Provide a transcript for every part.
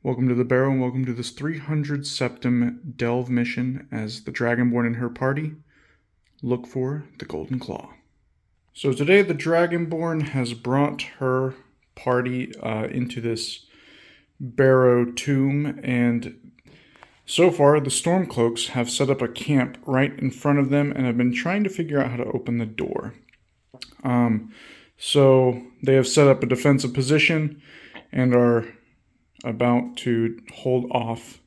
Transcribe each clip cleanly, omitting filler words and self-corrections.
Welcome to the Barrow and welcome to this 300 Septim delve mission as the Dragonborn and her party look for the Golden Claw. So today the Dragonborn has brought her party into this Barrow tomb, and so far the Stormcloaks have set up a camp right in front of them and have been trying to figure out how to open the door. So they have set up a defensive position and are about to hold off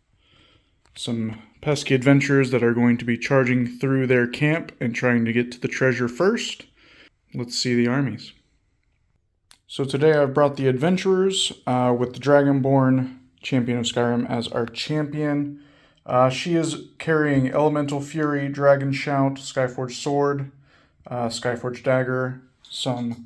some pesky adventurers that are going to be charging through their camp and trying to get to the treasure first. Let's see the armies. So today I've brought the adventurers with the Dragonborn, champion of Skyrim, as our champion. She is carrying Elemental Fury, Dragon Shout, Skyforged Sword, Skyforged Dagger, some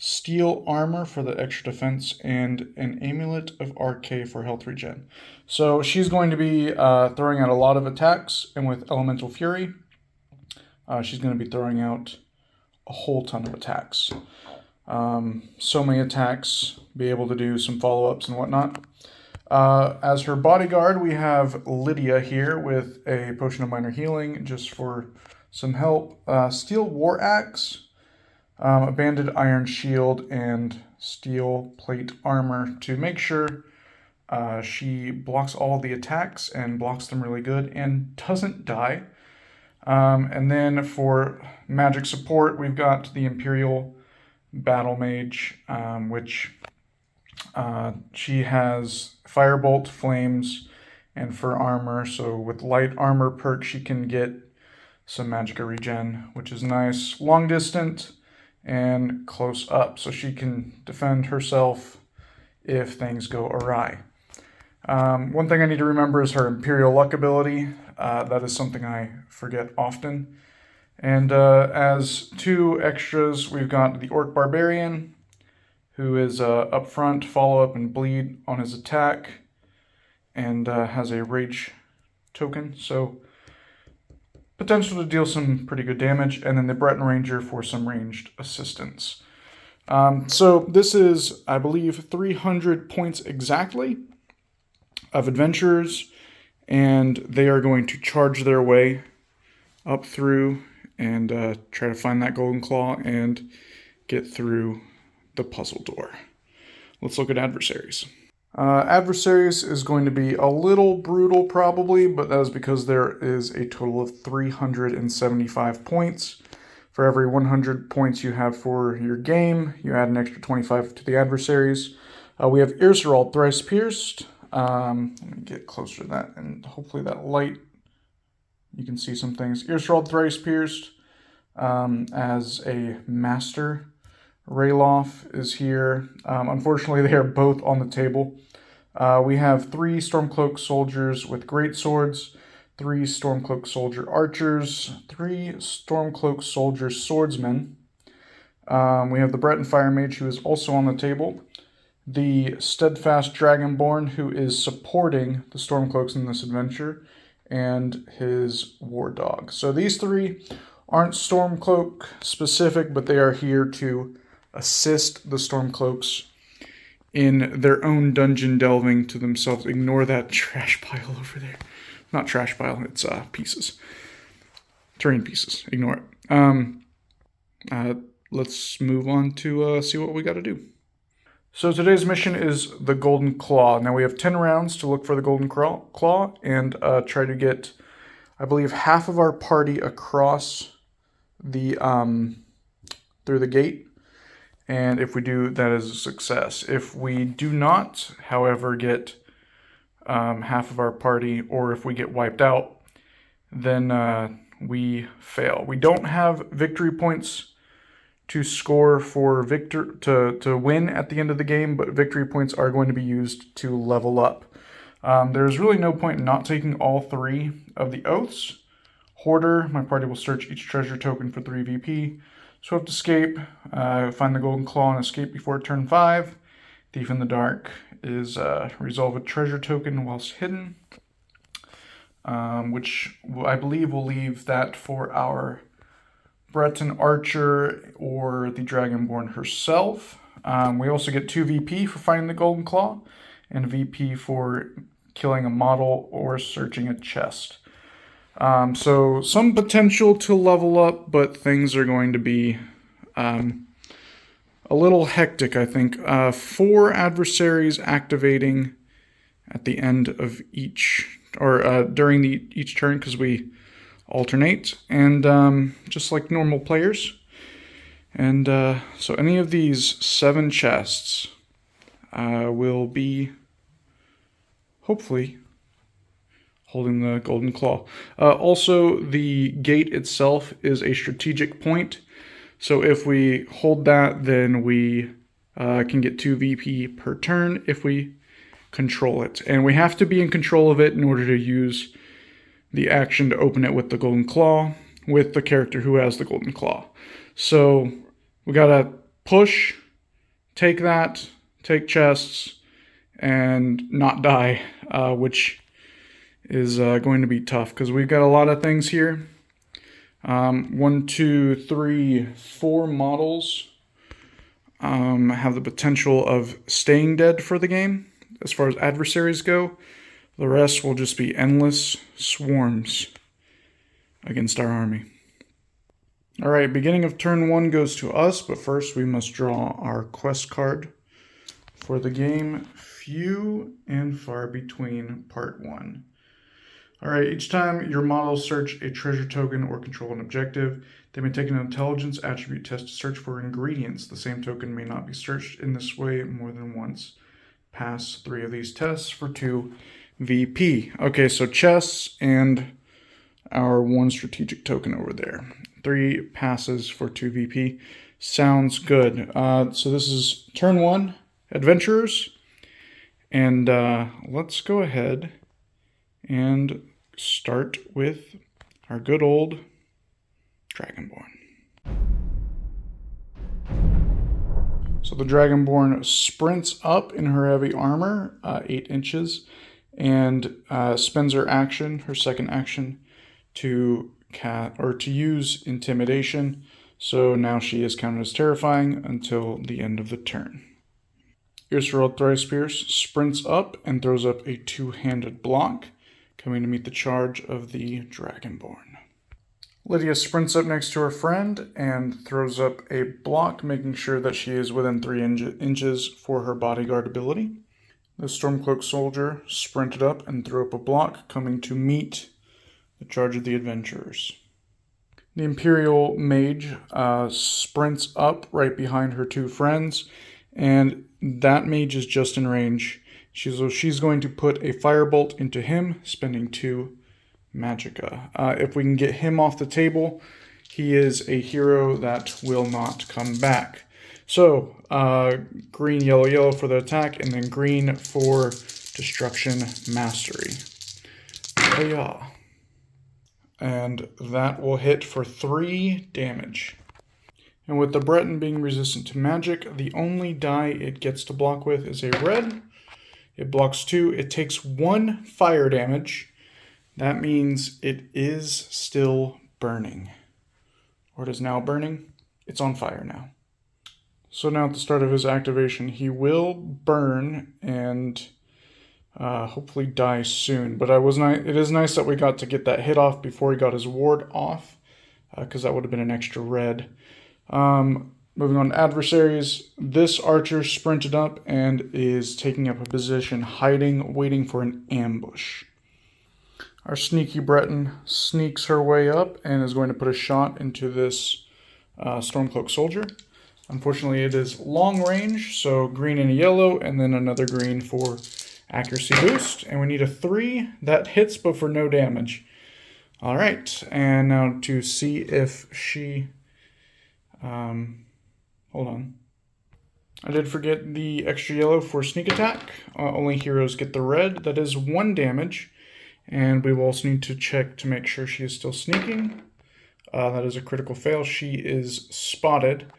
steel armor for the extra defense, and an Amulet of RK for health regen. So she's going to be throwing out a lot of attacks, and with Elemental Fury, she's going to be throwing out a whole ton of attacks. So many attacks, be able to do some follow-ups and whatnot. As her bodyguard, we have Lydia here with a Potion of Minor Healing, just for some help. Steel War Axe, a banded iron shield, and steel plate armor to make sure she blocks all the attacks and blocks them really good and doesn't die. And then for magic support, we've got the Imperial Battle Mage, which she has Firebolt, Flames, and for armor. So with light armor perk, she can get some Magicka regen, which is nice. Long distance and close up, so she can defend herself if things go awry. One thing I need to remember is her Imperial Luck ability. That is something I forget often. And as two extras, we've got the Orc Barbarian, who is up front, follow up and bleed on his attack, and has a Rage token, so potential to deal some pretty good damage, and then the Breton Ranger for some ranged assistance. So this is, I believe, 300 points exactly of adventurers, and they are going to charge their way up through and try to find that Golden Claw and get through the puzzle door. Let's look at adversaries. Adversaries is going to be a little brutal probably, but that is because there is a total of 375 points. For every 100 points you have for your game, you add an extra 25 to the adversaries. We have Irserald Thrice Pierced. Let me get closer to that, and hopefully that light, you can see some things. Irserald Thrice Pierced as a master. Rayloff is here. Unfortunately, they are both on the table. We have 3 Stormcloak soldiers with great swords, 3 Stormcloak soldier archers, 3 Stormcloak soldier swordsmen. We have the Breton Fire Mage, who is also on the table. The Steadfast Dragonborn, who is supporting the Stormcloaks in this adventure, and his War Dog. So these 3 aren't Stormcloak specific, but they are here to assist the Stormcloaks in their own dungeon delving to themselves. Ignore that trash pile over there. Not trash pile, it's pieces. Terrain pieces. Ignore it. Let's move on to see what we got to do. So today's mission is the Golden Claw. Now we have 10 rounds to look for the Golden Claw and try to get, I believe, half of our party across the through the gate. And if we do, that is a success. If we do not, however, get half of our party, or if we get wiped out, then we fail. We don't have victory points to score for to win at the end of the game, but victory points are going to be used to level up. There's really no point in not taking all 3 of the oaths. Hoarder, my party will search each treasure token for 3 VP. Swift Escape, find the Golden Claw and escape before turn 5. Thief in the Dark is resolve a treasure token whilst hidden, which I believe will leave that for our Breton Archer or the Dragonborn herself. We also get 2 VP for finding the Golden Claw, and VP for killing a model or searching a chest. So some potential to level up, but things are going to be a little hectic, I think. 4 adversaries activating at the end of each, or during each turn, because we alternate, and just like normal players. And so any of these 7 chests will be, hopefully, holding the golden claw. Also, the gate itself is a strategic point. So if we hold that, then we can get 2 VP per turn if we control it. And we have to be in control of it in order to use the action to open it with the golden claw, with the character who has the golden claw. So we gotta push, take that, take chests, and not die, which is going to be tough because we've got a lot of things here. 1, 2, 3, 4 models have the potential of staying dead for the game as far as adversaries go. The rest will just be endless swarms against our army. Alright, beginning of turn 1 goes to us, but first we must draw our quest card for the game. Few and Far Between Part 1. Alright, each time your models search a treasure token or control an objective, they may take an intelligence attribute test to search for ingredients. The same token may not be searched in this way more than once. Pass 3 of these tests for 2 VP. Okay, so chests and our 1 strategic token over there. 3 passes for 2 VP. Sounds good. So this is turn 1, adventurers. And let's go ahead and start with our good old Dragonborn. So the Dragonborn sprints up in her heavy armor, 8 inches, and spends her action, her second action, to use intimidation. So now she is counted as terrifying until the end of the turn. Earthsworld Thrice Pierce sprints up and throws up a 2-handed block, coming to meet the charge of the Dragonborn. Lydia sprints up next to her friend and throws up a block, making sure that she is within 3 inches for her bodyguard ability. The Stormcloak soldier sprinted up and threw up a block, coming to meet the charge of the adventurers. The Imperial Mage sprints up right behind her 2 friends, and that mage is just in range. She's going to put a firebolt into him, spending 2 magicka. If we can get him off the table, he is a hero that will not come back. So, green, yellow, yellow for the attack, and then green for destruction mastery. Hiya. And that will hit for 3 damage. And with the Breton being resistant to magic, the only die it gets to block with is a red. It blocks 2. It takes 1 fire damage. That means it is still burning. Or it is now burning. It's on fire now. So now at the start of his activation, he will burn and hopefully die soon. But it is nice that we got to get that hit off before he got his ward off, because that would have been an extra red. Moving on to adversaries, this archer sprinted up and is taking up a position, hiding, waiting for an ambush. Our sneaky Breton sneaks her way up and is going to put a shot into this Stormcloak soldier. Unfortunately, it is long range, so green and a yellow, and then another green for accuracy boost. And we need a 3. That hits, but for no damage. All right, and now to see if she... hold on. I did forget the extra yellow for sneak attack. Only heroes get the red. That is 1 damage. And we will also need to check to make sure she is still sneaking. That is a critical fail. She is spotted.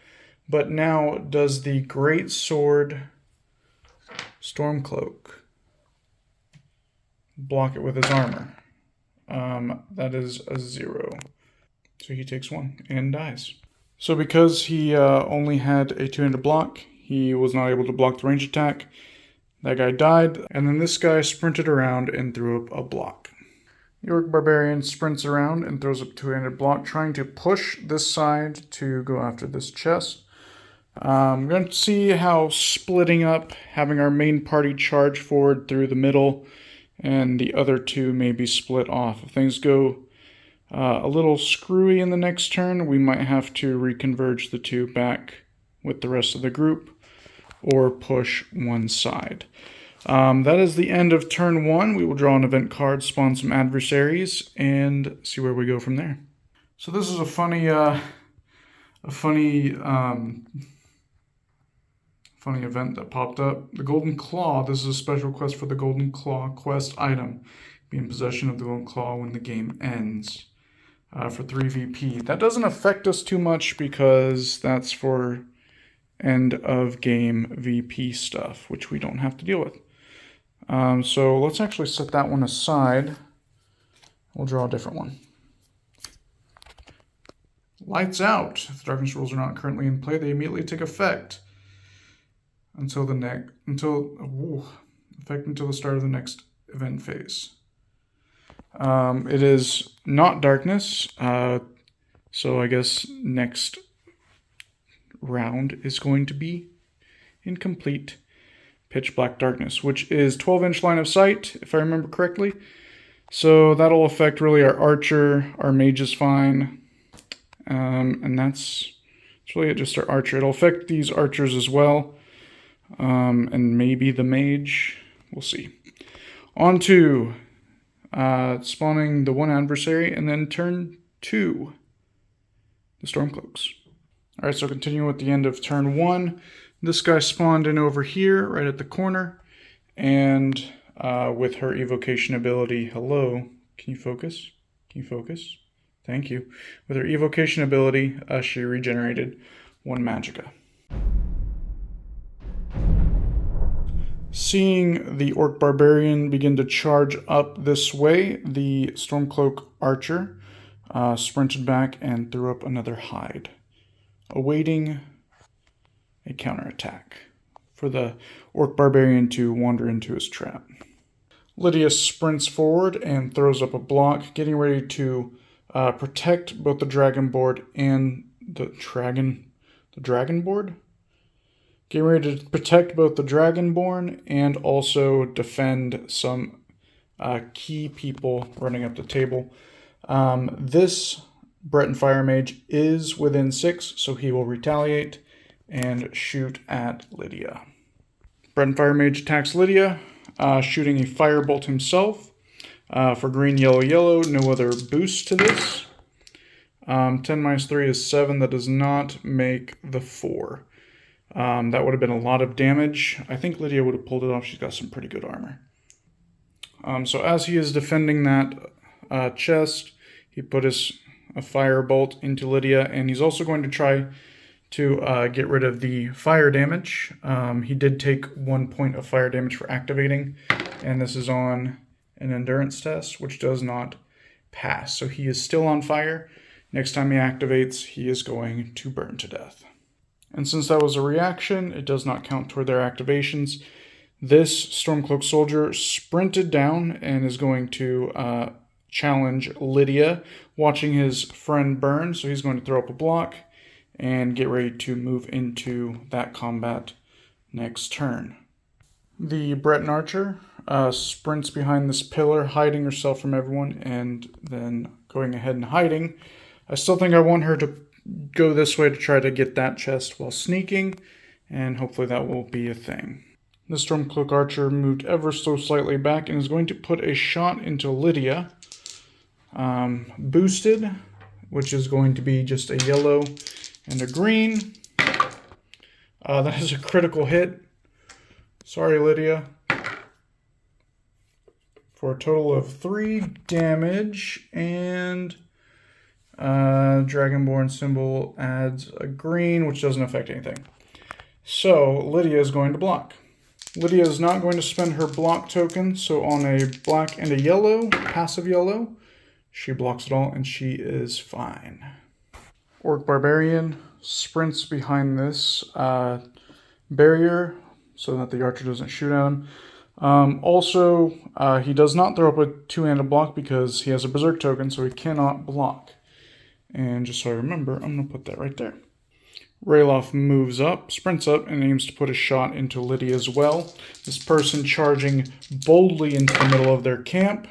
But now, does the Great Sword Stormcloak block it with his armor? That is a 0. So he takes 1 and dies. So because he only had a 2-handed block, he was not able to block the range attack. That guy died, and then this guy sprinted around and threw up a block. The Orc Barbarian sprints around and throws up a two-handed block, trying to push this side to go after this chest. I'm going to see how splitting up, having our main party charge forward through the middle, and the other two may be split off. If things go a little screwy in the next turn, we might have to reconverge the two back with the rest of the group, or push one side. That is the end of turn 1. We will draw an event card, spawn some adversaries, and see where we go from there. So this is a funny event that popped up. The Golden Claw. This is a special quest for the Golden Claw quest item. Be in possession of the Golden Claw when the game ends. For 3 VP. That doesn't affect us too much because that's for end of game VP stuff, which we don't have to deal with. So let's actually set that one aside. We'll draw a different one. Lights out. If the darkness rules are not currently in play, they immediately take effect until the start of the next event phase. It is not darkness, so I guess next round is going to be in complete pitch black darkness, which is 12-inch line of sight, if I remember correctly. So that'll affect really our archer. Our mage is fine, and that's really it. Just our archer. It'll affect these archers as well, and maybe the mage. We'll see. On to spawning the one adversary, and then turn 2, the Stormcloaks. Alright, so continuing with the end of turn 1, this guy spawned in over here, right at the corner, and with her evocation ability, hello, can you focus? Can you focus? Thank you. With her evocation ability, she regenerated 1 magicka. Seeing the Orc Barbarian begin to charge up this way, the Stormcloak Archer sprinted back and threw up another hide, awaiting a counterattack for the Orc Barbarian to wander into his trap. Lydia sprints forward and throws up a block, getting ready to protect both the Dragonborn and the Dragonborn? Getting ready to protect both the Dragonborn and also defend some key people running up the table. This Breton Fire Mage is within 6, so he will retaliate and shoot at Lydia. Breton Fire Mage attacks Lydia, shooting a firebolt himself. For green, yellow, yellow, no other boost to this. 10 minus 3 is 7. That does not make the 4. That would have been a lot of damage. I think Lydia would have pulled it off. She's got some pretty good armor. So as he is defending that chest, he put a firebolt into Lydia, and he's also going to try to get rid of the fire damage. He did take 1 point of fire damage for activating, and this is on an endurance test, which does not pass. So he is still on fire. Next time he activates, he is going to burn to death. And since that was a reaction, it does not count toward their activations. This Stormcloak soldier sprinted down and is going to challenge Lydia, watching his friend burn. So he's going to throw up a block and get ready to move into that combat next turn. The Breton Archer sprints behind this pillar, hiding herself from everyone, and then going ahead and hiding. I still think I want her to go this way to try to get that chest while sneaking, and hopefully that will be a thing. The Stormcloak Archer moved ever so slightly back and is going to put a shot into Lydia. Boosted, which is going to be just a yellow and a green. That is a critical hit. Sorry, Lydia. For a total of 3 damage, and Dragonborn symbol adds a green, which doesn't affect anything. So Lydia is going to block. Lydia is not going to spend her block token, so on a black and a yellow, passive yellow, she blocks it all and she is fine. Orc Barbarian sprints behind this barrier, so that the archer doesn't shoot at him. Also, he does not throw up a two-handed block because he has a berserk token, so he cannot block. And just so I remember, I'm going to put that right there. Ralof moves up, sprints up, and aims to put a shot into Lydia as well. This person charging boldly into the middle of their camp.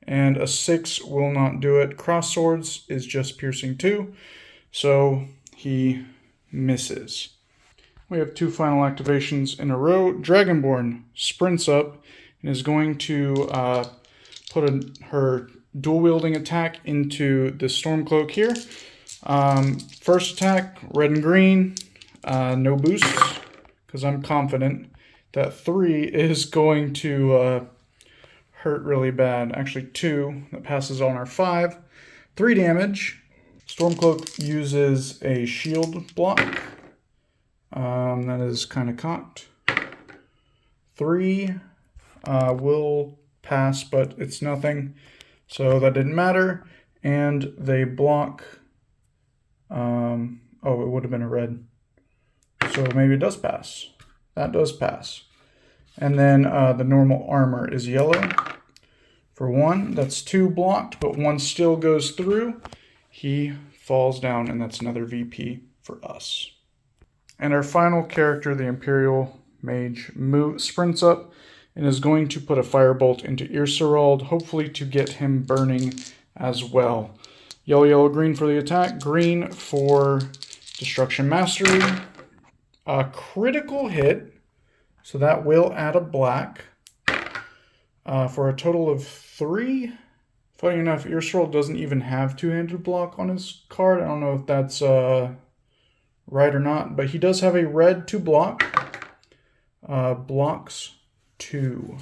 And a 6 will not do it. Cross swords is just piercing 2, so he misses. We have 2 final activations in a row. Dragonborn sprints up and is going to put her dual-wielding attack into the Stormcloak here. First attack, red and green, no boosts, because I'm confident that 3 is going to hurt really bad. Actually 2, that passes on our 5. 3 damage. Stormcloak uses a shield block. That is kind of cocked. 3 will pass, but it's nothing, so that didn't matter. And they block. Oh, it would have been a red. So maybe it does pass. That does pass. And then the normal armor is yellow. For 1, that's 2 blocked, but 1 still goes through. He falls down, and that's another VP for us. And our final character, the Imperial Mage, sprints up and is going to put a firebolt into Irsarold, hopefully to get him burning as well. Yellow, yellow, green for the attack, green for Destruction Mastery. A critical hit, so that will add a black for a total of 3. Funny enough, Irsarold doesn't even have two-handed block on his card. I don't know if that's right or not, but he does have a red to block. Blocks 2.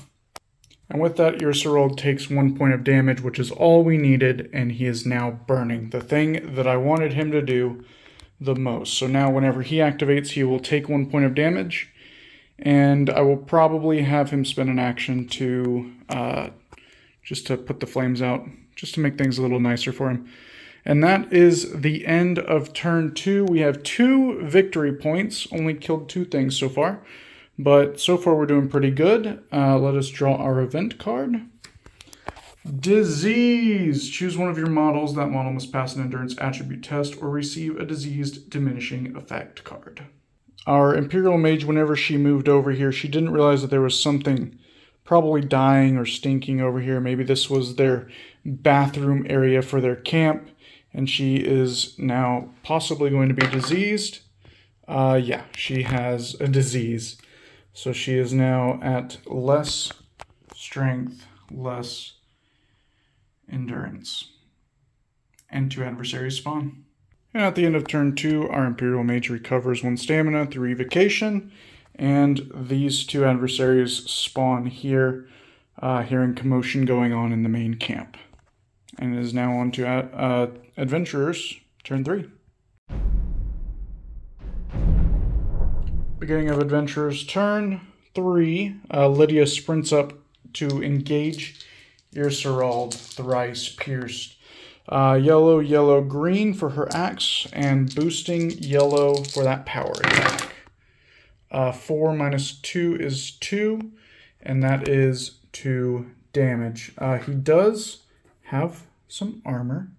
And with that, Irsarold takes 1 point of damage, which is all we needed, and he is now burning. The thing that I wanted him to do the most. So now whenever he activates, he will take 1 point of damage, and I will probably have him spend an action to just to put the flames out, just to make things a little nicer for him. And that is the end of turn 2. We have 2 victory points, only killed 2 things so far. But so far we're doing pretty good. Let us draw our event card. Disease. Choose one of your models. That model must pass an endurance attribute test or receive a diseased diminishing effect card. Our Imperial Mage, whenever she moved over here, she didn't realize that there was something probably dying or stinking over here. Maybe this was their bathroom area for their camp, and she is now possibly going to be diseased. Yeah, she has a disease. So she is now at less strength, less endurance. And 2 adversaries spawn. And at the end of turn 2, our Imperial Mage recovers 1 stamina through evocation. And these 2 adversaries spawn here, hearing commotion going on in the main camp. And it is now on to Adventurers, turn 3. Beginning of Adventurers, turn 3. Lydia sprints up to engage Irsarold, thrice pierced. Yellow, yellow, green for her axe, and boosting yellow for that power attack. 4 minus 2 is 2, and that is 2 damage. He does have some armor,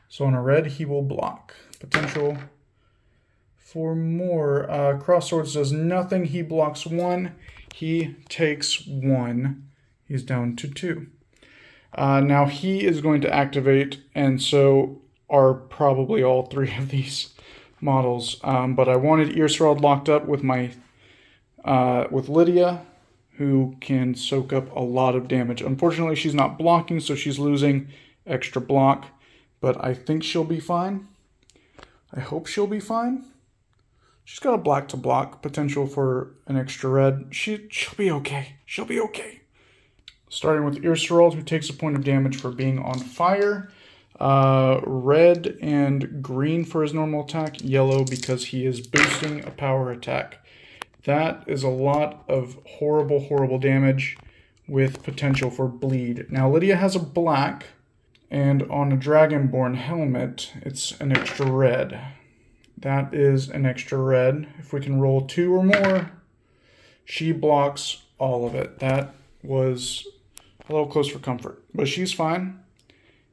so on a red he will block. Potential for more. Crosswords does nothing. He blocks 1. He takes 1. He's down to 2. Now he is going to activate, and so are probably all 3 of these models. But I wanted Irsarold locked up with with Lydia, who can soak up a lot of damage. Unfortunately, she's not blocking, so she's losing extra block. But I think she'll be fine. I hope she'll be fine. She's got a black to block potential for an extra red. She'll be okay. She'll be okay. Starting with Irsarold, who takes a point of damage for being on fire. Red and green for his normal attack. Yellow because he is boosting a power attack. That is a lot of horrible, horrible damage with potential for bleed. Now, Lydia has a black, and on a Dragonborn helmet, it's an extra red. That is an extra red. If we can roll 2 or more, She blocks all of it. That was a little close for comfort, but she's fine.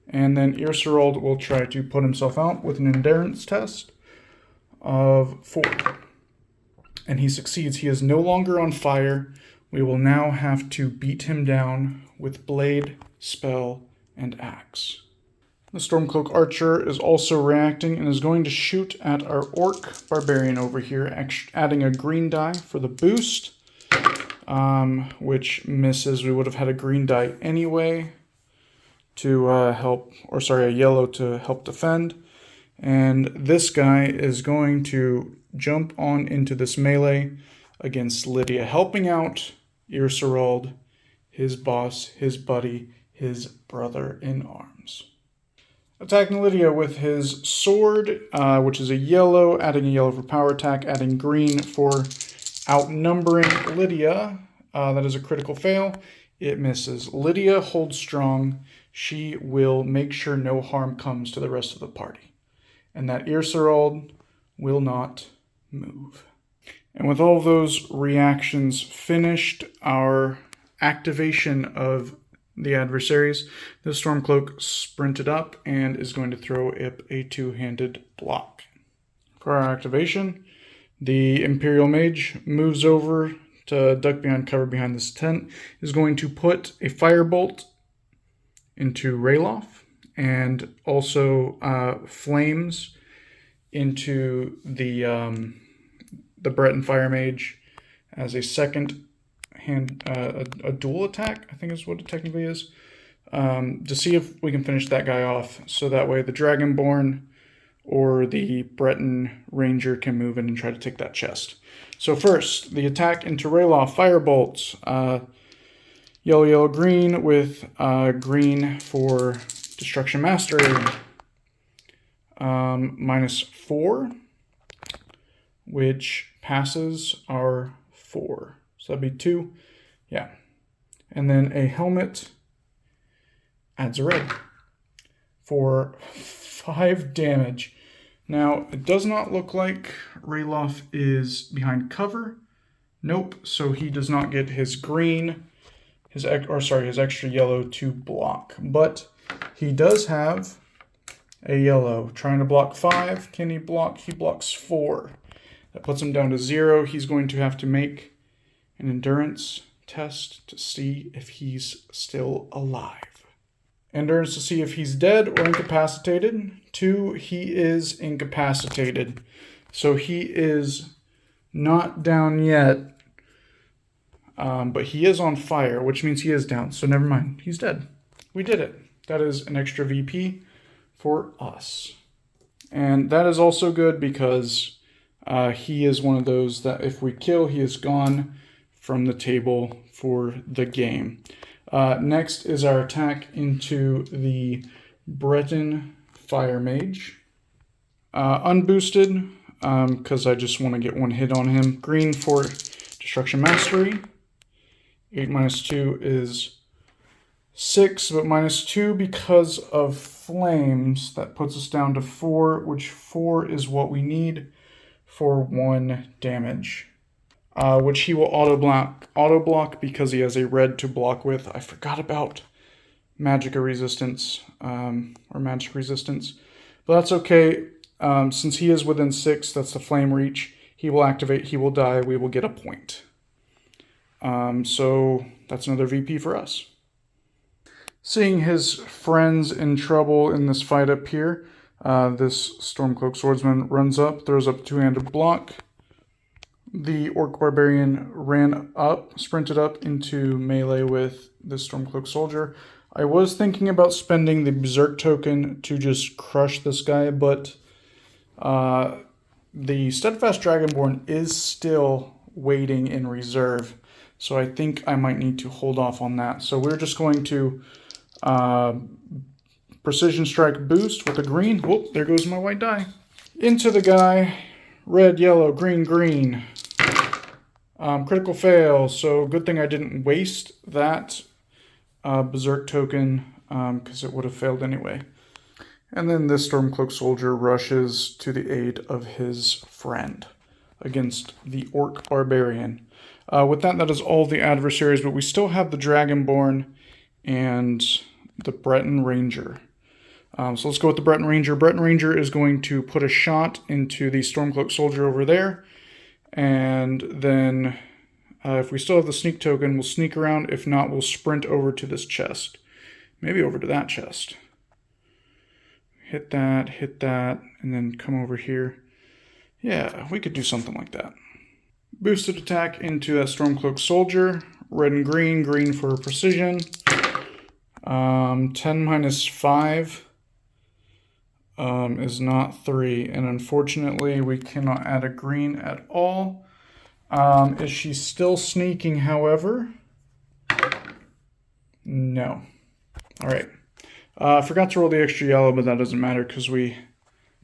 And then Irserold will try to put himself out with an endurance test of 4. And he succeeds. He is no longer on fire. We will now have to beat him down with blade, spell, and axe. The Stormcloak Archer is also reacting and is going to shoot at our Orc Barbarian over here, adding a green die for the boost, which misses. We would have had a green die anyway to a yellow to help defend. And this guy is going to jump on into this melee against Lydia, helping out Irserold, his boss, his buddy, his brother in arms. Attacking Lydia with his sword, which is a yellow, adding a yellow for power attack, adding green for outnumbering Lydia. That is a critical fail. It misses. Lydia holds strong. She will make sure no harm comes to the rest of the party. And that Irserold will not move. And with all those reactions finished, our activation of the adversaries, the Stormcloak sprinted up and is going to throw up a 2-handed block. For our activation, the Imperial Mage moves over to duck behind cover behind this tent, is going to put a firebolt into Rayloff, and also flames into the Breton Fire Mage as a second hand, a dual attack, I think is what it technically is, to see if we can finish that guy off, so that way the Dragonborn or the Breton Ranger can move in and try to take that chest. So first, the attack into Rayloff, Firebolts, yellow, yellow, green, with green for Destruction Mastery, -4, which passes our 4. So that'd be 2. Yeah. And then a helmet adds a red for 5 damage. Now, it does not look like Rayloff is behind cover. Nope. So he does not get his green, his extra yellow to block. But he does have a yellow. Trying to block 5. Can he block? He blocks 4. That puts him down to 0. He's going to have to make an endurance test to see if he's still alive. Endurance to see if he's dead or incapacitated. 2, he is incapacitated. So he is not down yet, but he is on fire, which means he is down. So never mind, he's dead. We did it. That is an extra VP for us. And that is also good because he is one of those that if we kill, he is gone from the table for the game. Next is our attack into the Breton Fire Mage. Unboosted, because I just want to get one hit on him. Green for Destruction Mastery. 8 minus 2 is 6, but minus 2 because of flames. That puts us down to 4, which 4 is what we need for 1 damage. Which he will auto block because he has a red to block with. I forgot about magic resistance, but that's okay. Since he is within 6, that's the flame reach. He will activate, he will die, we will get a point. So that's another VP for us. Seeing his friends in trouble in this fight up here, this Stormcloak Swordsman runs up, throws up a 2-handed block. The Orc Barbarian sprinted up into melee with the Stormcloak Soldier. I was thinking about spending the Berserk token to just crush this guy, but the Steadfast Dragonborn is still waiting in reserve, so I think I might need to hold off on that. So we're just going to Precision Strike boost with a green. Whoop, there goes my white die. Into the guy. Red, yellow, green, green. Critical fail, so good thing I didn't waste that Berserk token, because it would have failed anyway. And then this Stormcloak Soldier rushes to the aid of his friend against the Orc Barbarian. With that, that is all the adversaries, but we still have the Dragonborn and the Breton Ranger. So let's go with the Breton Ranger. Breton Ranger is going to put a shot into the Stormcloak soldier over there. And then if we still have the sneak token, we'll sneak around. If not, we'll sprint over to this chest. Maybe over to that chest. Hit that, and then come over here. Yeah, we could do something like that. Boosted attack into that Stormcloak soldier. Red and green, green for precision. 10 minus 5 is not 3. And unfortunately, we cannot add a green at all. Is she still sneaking, however? No. All right. I forgot to roll the extra yellow, but that doesn't matter because we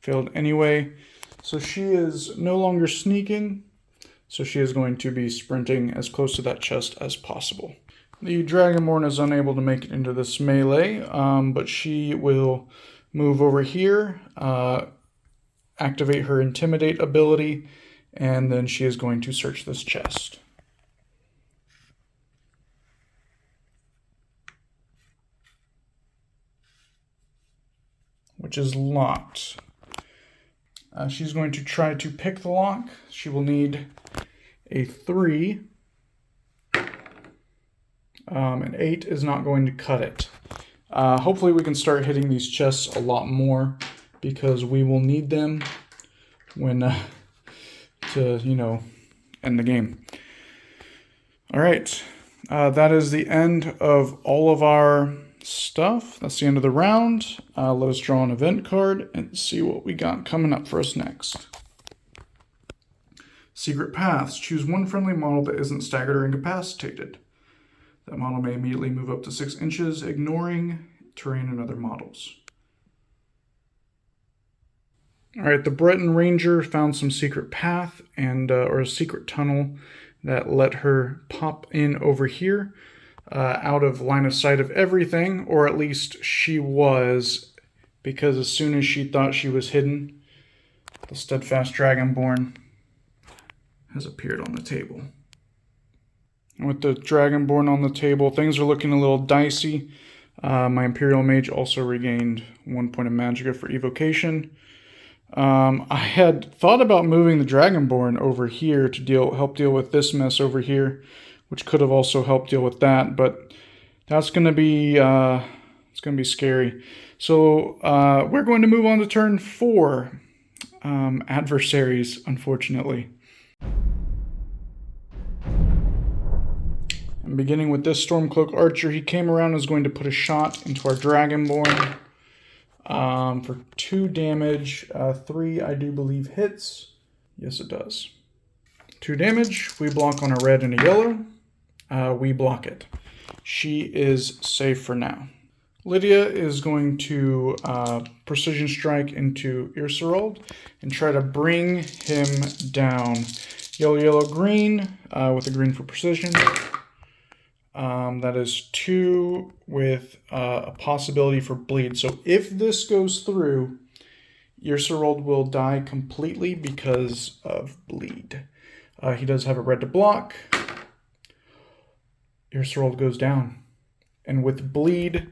failed anyway. So she is no longer sneaking. So she is going to be sprinting as close to that chest as possible. The Dragonborn is unable to make it into this melee, but she will move over here, activate her Intimidate ability, and then she is going to search this chest. Which is locked. She's going to try to pick the lock. She will need a 3. An 8 is not going to cut it. Hopefully we can start hitting these chests a lot more because we will need them when to, end the game. All right. That is the end of all of our stuff. That's the end of the round. Let us draw an event card and see what we got coming up for us next. Secret Paths. Choose one friendly model that isn't staggered or incapacitated. That model may immediately move up to 6 inches, ignoring terrain and other models. All right, the Breton Ranger found some secret path and or a secret tunnel that let her pop in over here, out of line of sight of everything, or at least she was, because as soon as she thought she was hidden, the steadfast Dragonborn has appeared on the table. And with the Dragonborn on the table, things are looking a little dicey. My Imperial Mage also regained 1 point of Magicka for evocation. I had thought about moving the Dragonborn over here to help deal with this mess over here, which could have also helped deal with that, but that's going to be it's going to be scary. So we're going to move on to turn 4. Adversaries, unfortunately. And beginning with this Stormcloak Archer, he came around and is going to put a shot into our Dragonborn for 2 damage. 3, I do believe, hits. Yes, it does. 2 damage. We block on a red and a yellow. We block it. She is safe for now. Lydia is going to Precision Strike into Irsarold and try to bring him down. Yellow, yellow, green, with a green for precision. That is 2 with a possibility for bleed. So if this goes through, Irsarold will die completely because of bleed. He does have a red to block. Irsarold goes down. And with bleed,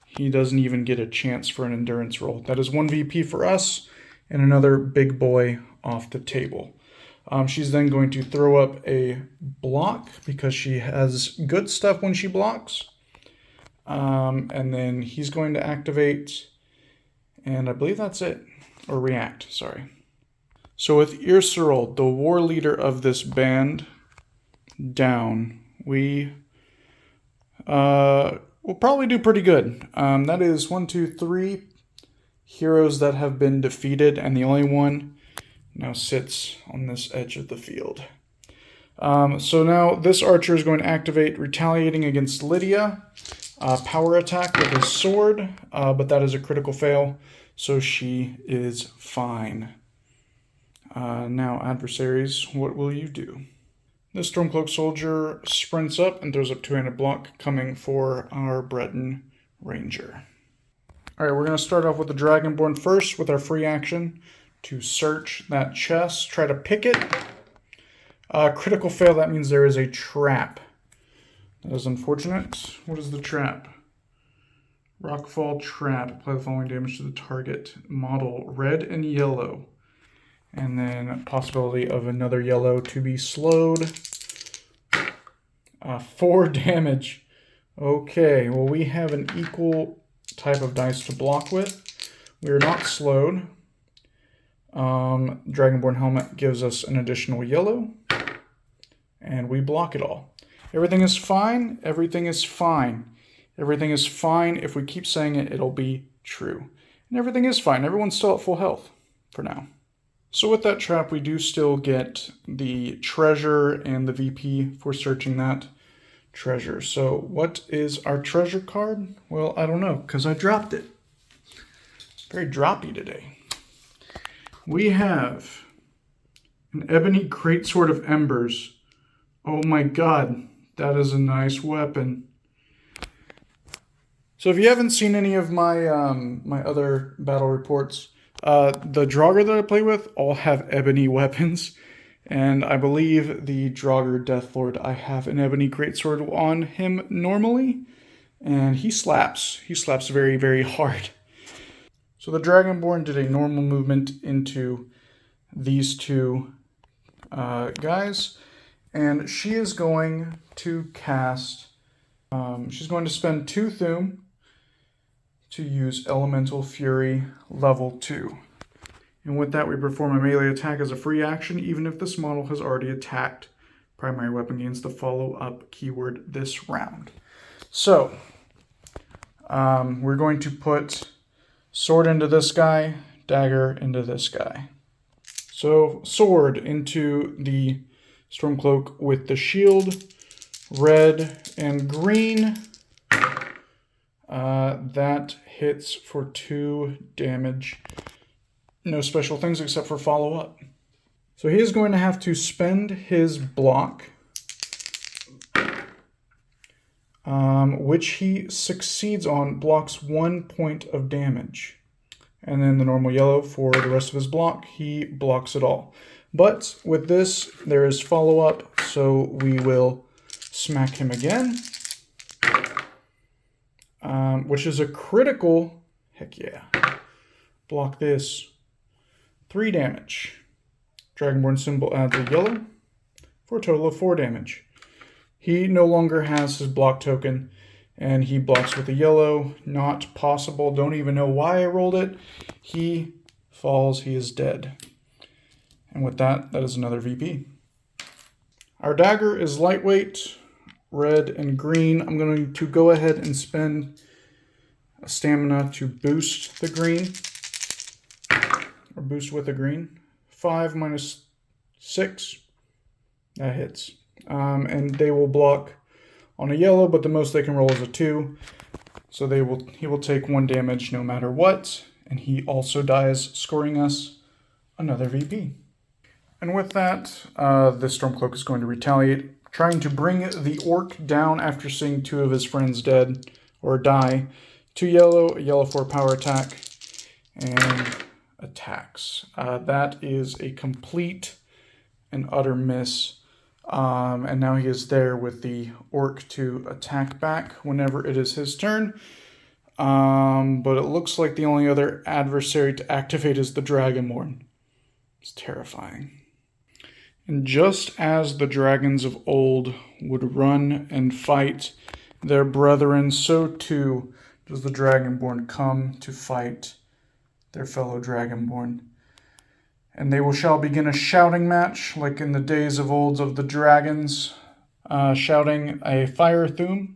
he doesn't even get a chance for an endurance roll. That is 1 VP for us and another big boy off the table. She's then going to throw up a block because she has good stuff when she blocks. And then he's going to activate, and I believe that's it. Or react, sorry. So with Irsarold, the war leader of this band, down, we will probably do pretty good. That is 1, 2, 3 heroes that have been defeated, and the only one now sits on this edge of the field. So now this archer is going to activate retaliating against Lydia. Power attack with his sword, but that is a critical fail, so she is fine. Now, adversaries, what will you do? This Stormcloak soldier sprints up and throws up 2-handed block, coming for our Breton Ranger. Alright, we're going to start off with the Dragonborn first with our free action to search that chest, try to pick it. Critical fail, that means there is a trap. That is unfortunate. What is the trap? Rockfall trap. Apply the following damage to the target. Model red and yellow. And then possibility of another yellow to be slowed. 4 damage. Okay, well we have an equal type of dice to block with. We are not slowed. Dragonborn helmet gives us an additional yellow. And we block it all. Everything is fine. Everything is fine. Everything is fine. If we keep saying it, it'll be true. And everything is fine. Everyone's still at full health for now. So with that trap, we do still get the treasure and the VP for searching that treasure. So what is our treasure card? Well, I don't know, because I dropped it. Very droppy today. We have an ebony greatsword of embers. Oh my god, that is a nice weapon. So if you haven't seen any of my my other battle reports, the Draugr that I play with all have ebony weapons. And I believe the Draugr Deathlord, I have an ebony greatsword on him normally. And he slaps. He slaps very, very hard. So the Dragonborn did a normal movement into these two guys. And she is going to cast, she's going to spend 2 Thuum to use Elemental Fury level 2. And with that, we perform a melee attack as a free action, even if this model has already attacked. Primary weapon gains the follow-up keyword this round. So, we're going to put sword into this guy, dagger into this guy. So, sword into the Stormcloak with the shield, red and green. That hits for 2 damage. No special things except for follow-up. So he is going to have to spend his block, which he succeeds on, blocks 1 point of damage. And then the normal yellow for the rest of his block, he blocks it all. But with this, there is follow-up, so we will smack him again. Which is a critical, heck yeah. Block this. 3 damage. Dragonborn symbol adds a yellow for a total of 4 damage. He no longer has his block token, and he blocks with a yellow. Not possible. Don't even know why I rolled it. He falls. He is dead. And with that, that is another VP. Our dagger is lightweight, red and green. I'm going to go ahead and spend a stamina to boost the green. Or boost with a green. 5 minus 6. That hits. And they will block on a yellow, but the most they can roll is a 2. So he will take 1 damage no matter what. And he also dies, scoring us another VP. And with that, the Stormcloak is going to retaliate, trying to bring the orc down after seeing 2 of his friends dead or die. 2 yellow, a yellow for a power attack, and attacks. That is a complete and utter miss. And now he is there with the orc to attack back whenever it is his turn. But it looks like the only other adversary to activate is the Dragonborn. It's terrifying. And just as the dragons of old would run and fight their brethren, so too does the Dragonborn come to fight their fellow Dragonborn. And they shall begin a shouting match, like in the days of old of the dragons, shouting a fire Thuum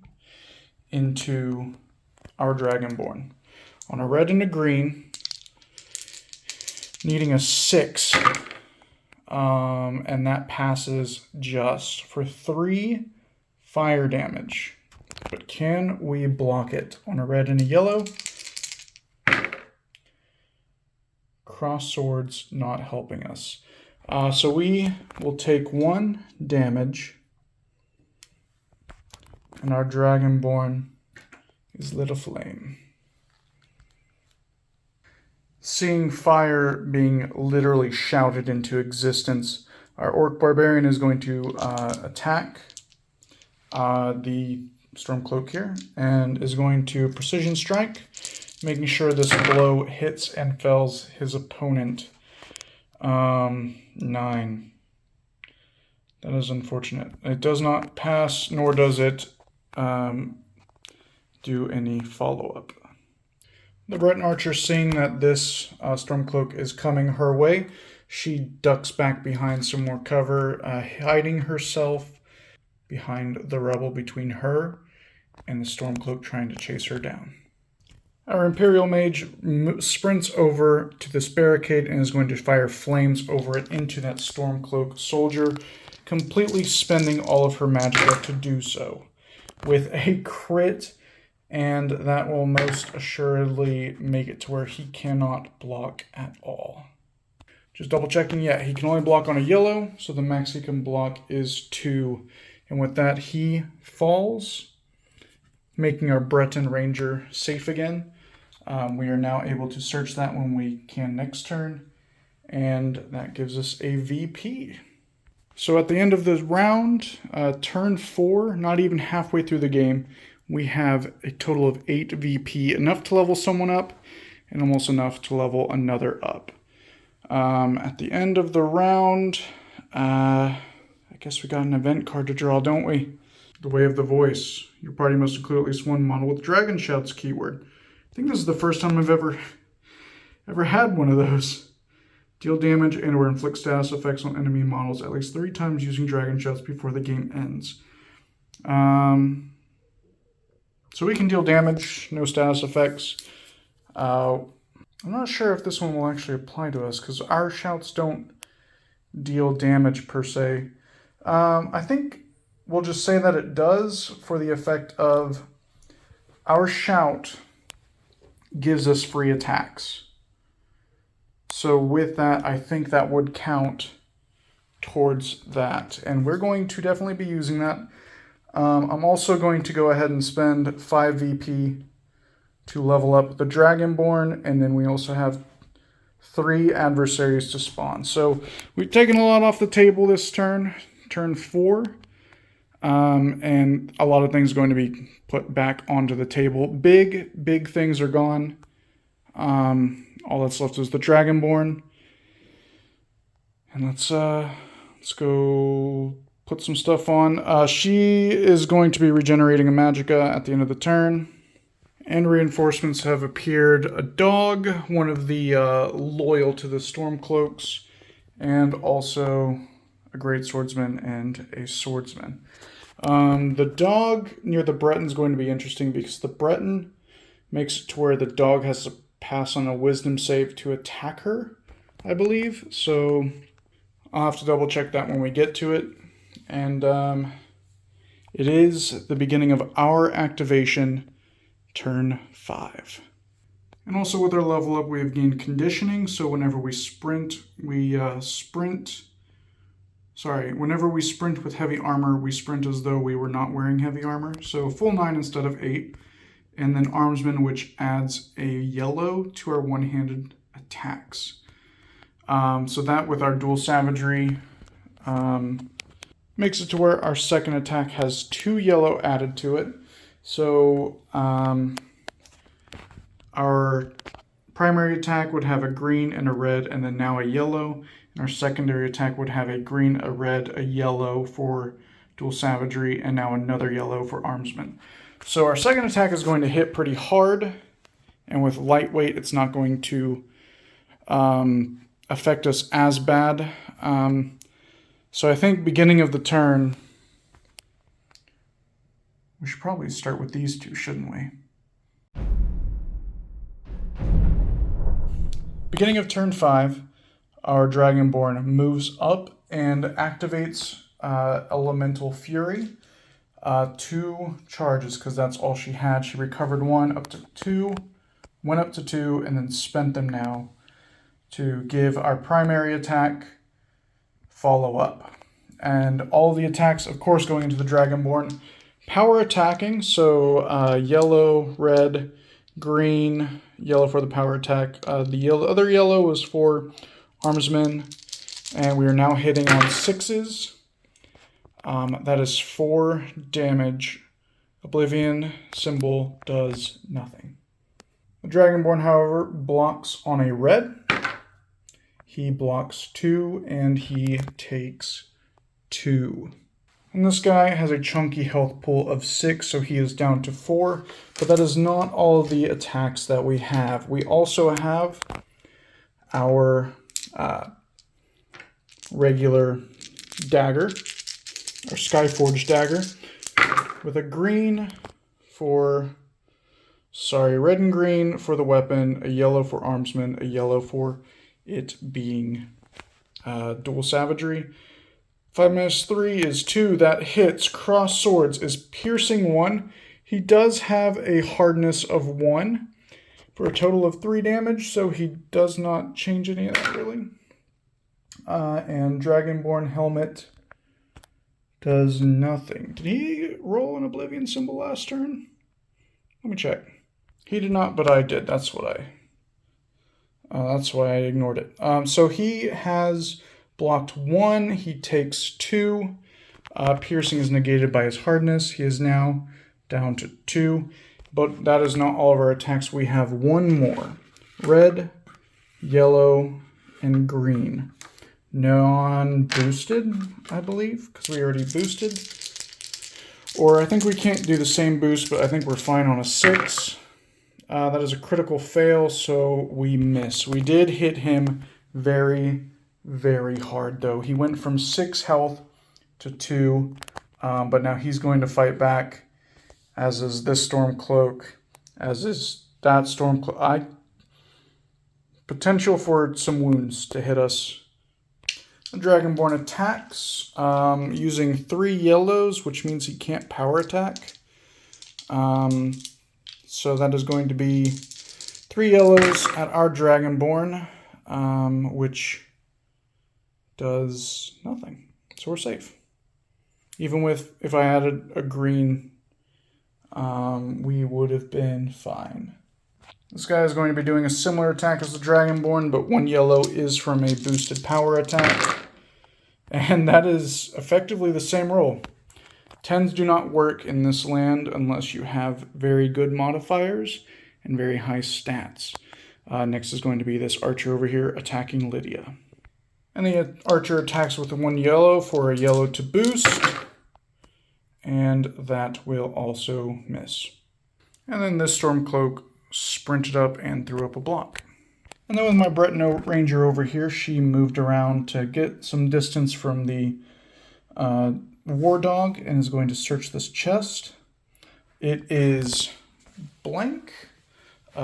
into our Dragonborn. On a red and a green, needing a 6. And that passes just for 3 fire damage. But can we block it? On a red and a yellow. Cross swords not helping us. So we will take 1 damage. And our Dragonborn is lit aflame. Seeing fire being literally shouted into existence, Our Orc Barbarian is going to attack the Stormcloak here, and is going to Precision Strike, making sure this blow hits and fells his opponent. 9. That is unfortunate. It does not pass, nor does it do any follow-up. The Breton Archer, seeing that this Stormcloak is coming her way, she ducks back behind some more cover, hiding herself behind the rubble between her and the Stormcloak trying to chase her down. Our Imperial Mage sprints over to this barricade and is going to fire flames over it into that Stormcloak soldier, completely spending all of her magicka to do so, with a crit, and that will most assuredly make it to where he cannot block at all. Just double checking, yeah, he can only block on a yellow, so the max he can block is 2. And with that, he falls, making our Breton Ranger safe again. We are now able to search that when we can next turn, and that gives us a VP. So at the end of the round, turn 4, not even halfway through the game, we have a total of 8 VP, enough to level someone up, and almost enough to level another up. At the end of the round, I guess we got an event card to draw, don't we? The Way of the Voice. Your party must include at least one model with Dragon Shouts keyword. I think this is the first time I've ever had one of those. Deal damage and or inflict status effects on enemy models at least 3 times using Dragon Shouts before the game ends. So we can deal damage, no status effects. I'm not sure if this one will actually apply to us, because our shouts don't deal damage per se. I think we'll just say that it does, for the effect of our shout gives us free attacks. So with that, I think that would count towards that. And we're going to definitely be using that. I'm also going to go ahead and spend 5 VP to level up the Dragonborn, and then we also have 3 adversaries to spawn. So we've taken a lot off the table this turn, turn 4, and a lot of things going to be put back onto the table. Big things are gone. All that's left is the Dragonborn, and let's go put some stuff on. She is going to be regenerating a magicka at the end of the turn. And reinforcements have appeared. A dog, one of the loyal to the Stormcloaks, and also a great swordsman and a swordsman. The dog near the Breton is going to be interesting because the Breton makes it to where the dog has to pass on a wisdom save to attack her, I believe. So I'll have to double check that when we get to it. And it is the beginning of our activation, turn 5. And also with our level up, we have gained conditioning. So whenever we sprint, whenever we sprint with heavy armor, we sprint as though we were not wearing heavy armor. So full 9 instead of 8. And then Armsman, which adds a yellow to our one-handed attacks. So that with our dual savagery makes it to where our second attack has 2 yellow added to it. So our primary attack would have a green and a red, and then now a yellow. And our secondary attack would have a green, a red, a yellow for dual savagery, and now another yellow for Armsman. So our second attack is going to hit pretty hard, and with lightweight, it's not going to affect us as bad. So I think beginning of the turn, we should probably start with these 2, shouldn't we? Beginning of turn 5, our Dragonborn moves up and activates Elemental Fury. 2 charges, because that's all she had. She recovered 1 up to 2, went up to 2, and then spent them now to give our primary attack follow-up. And all the attacks, of course, going into the Dragonborn. Power attacking, so yellow, red, green, yellow for the power attack. The other yellow was for Armsman, And we are now hitting on 6s. That is 4 damage. Oblivion symbol does nothing. The Dragonborn, however, blocks on a red. He blocks 2, and he takes 2. And this guy has a chunky health pool of 6, so he is down to 4. But that is not all of the attacks that we have. We also have our regular dagger, our Skyforged dagger, with a red and green for the weapon, a yellow for armsman, a yellow for it being dual savagery. 5-3 is 2. That hits. Cross swords is piercing 1. He does have a hardness of 1 for a total of 3 damage, so he does not change any of that really. And Dragonborn helmet does nothing. Did he roll an Oblivion symbol last turn? Let me check. He did not, but I did. That's why I ignored it. So he has blocked 1. He takes 2. Piercing is negated by his hardness. He is now down to 2. But that is not all of our attacks. We have 1 more. Red, yellow, and green. Non-boosted, I believe, because we already boosted. Or I think we can't do the same boost, but I think we're fine on a 6. That is a critical fail, so we miss. We did hit him very, very hard, though. He went from 6 health to 2, but now he's going to fight back, as is this Stormcloak, as is that Stormcloak. Potential for some wounds to hit us. The Dragonborn attacks using 3 yellows, which means he can't power attack. So that is going to be 3 yellows at our Dragonborn, which does nothing. So we're safe. Even if I added a green, we would have been fine. This guy is going to be doing a similar attack as the Dragonborn, but 1 yellow is from a boosted power attack. And that is effectively the same roll. 10s do not work in this land unless you have very good modifiers and very high stats. Next is going to be this archer over here attacking Lydia. And the archer attacks with 1 yellow for a yellow to boost. And that will also miss. And then this Stormcloak sprinted up and threw up a block. And then with my Breton Ranger over here, she moved around to get some distance from the War Dog and is going to search this chest. It is blank,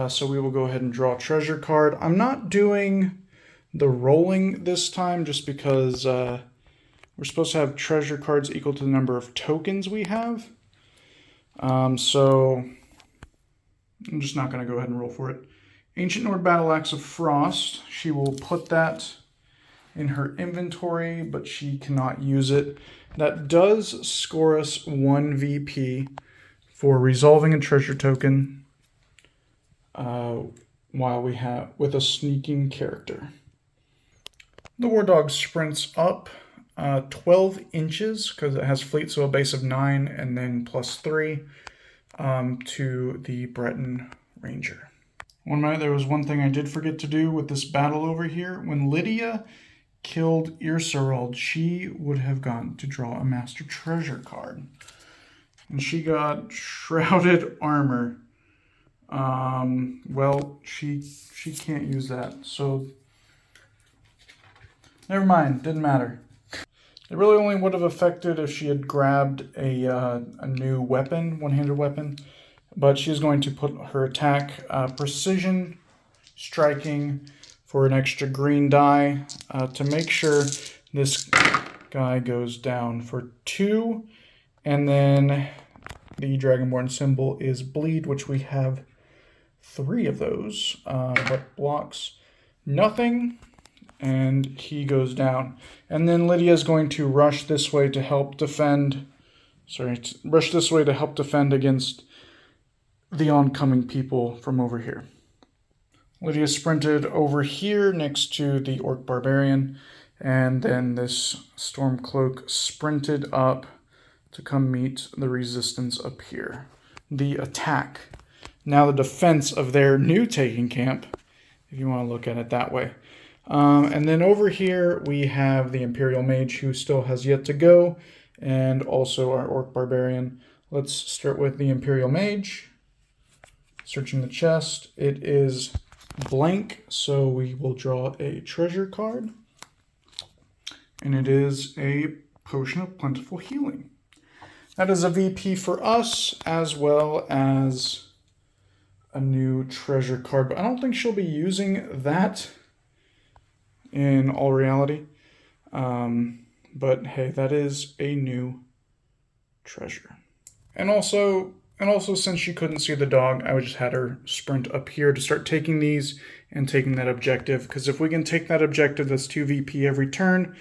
so we will go ahead and draw a treasure card. I'm not doing the rolling this time just because we're supposed to have treasure cards equal to the number of tokens we have. So I'm just not going to go ahead and roll for it. Ancient Nord Battle Axe of Frost. She will put that in her inventory, but she cannot use it. That does score us 1 VP for resolving a treasure token while we have with a sneaking character. The War Dog sprints up 12 inches because it has fleet, so a base of 9 and then +3 to the Breton Ranger. One minute, there was one thing I did forget to do with this battle over here. When Lydia killed Irserald, she would have gotten to draw a Master Treasure card. And she got Shrouded Armor. Well, she can't use that, so never mind, didn't matter. It really only would have affected if she had grabbed a new weapon, one-handed weapon. But she's going to put her attack precision striking for an extra green die to make sure this guy goes down for 2. And then the Dragonborn symbol is bleed, which we have 3 of those, but blocks nothing. And he goes down. And then Lydia is going to rush this way to help defend. Rush this way to help defend against the oncoming people from over here. Lydia sprinted over here next to the Orc Barbarian And then this Stormcloak sprinted up to come meet the resistance up here. The attack. Now the defense of their new taking camp, if you want to look at it that way. And then over here we have the Imperial Mage, who still has yet to go, and also our Orc Barbarian. Let's start with the Imperial Mage. Searching the chest. It is blank, so we will draw a treasure card. And it is a Potion of Plentiful Healing. That is a VP for us, as well as a new treasure card. But I don't think she'll be using that in all reality. But hey, that is a new treasure. And also since she couldn't see the dog, I just had her sprint up here to start taking these and taking that objective. Because if we can take that objective, that's 2 VP every turn.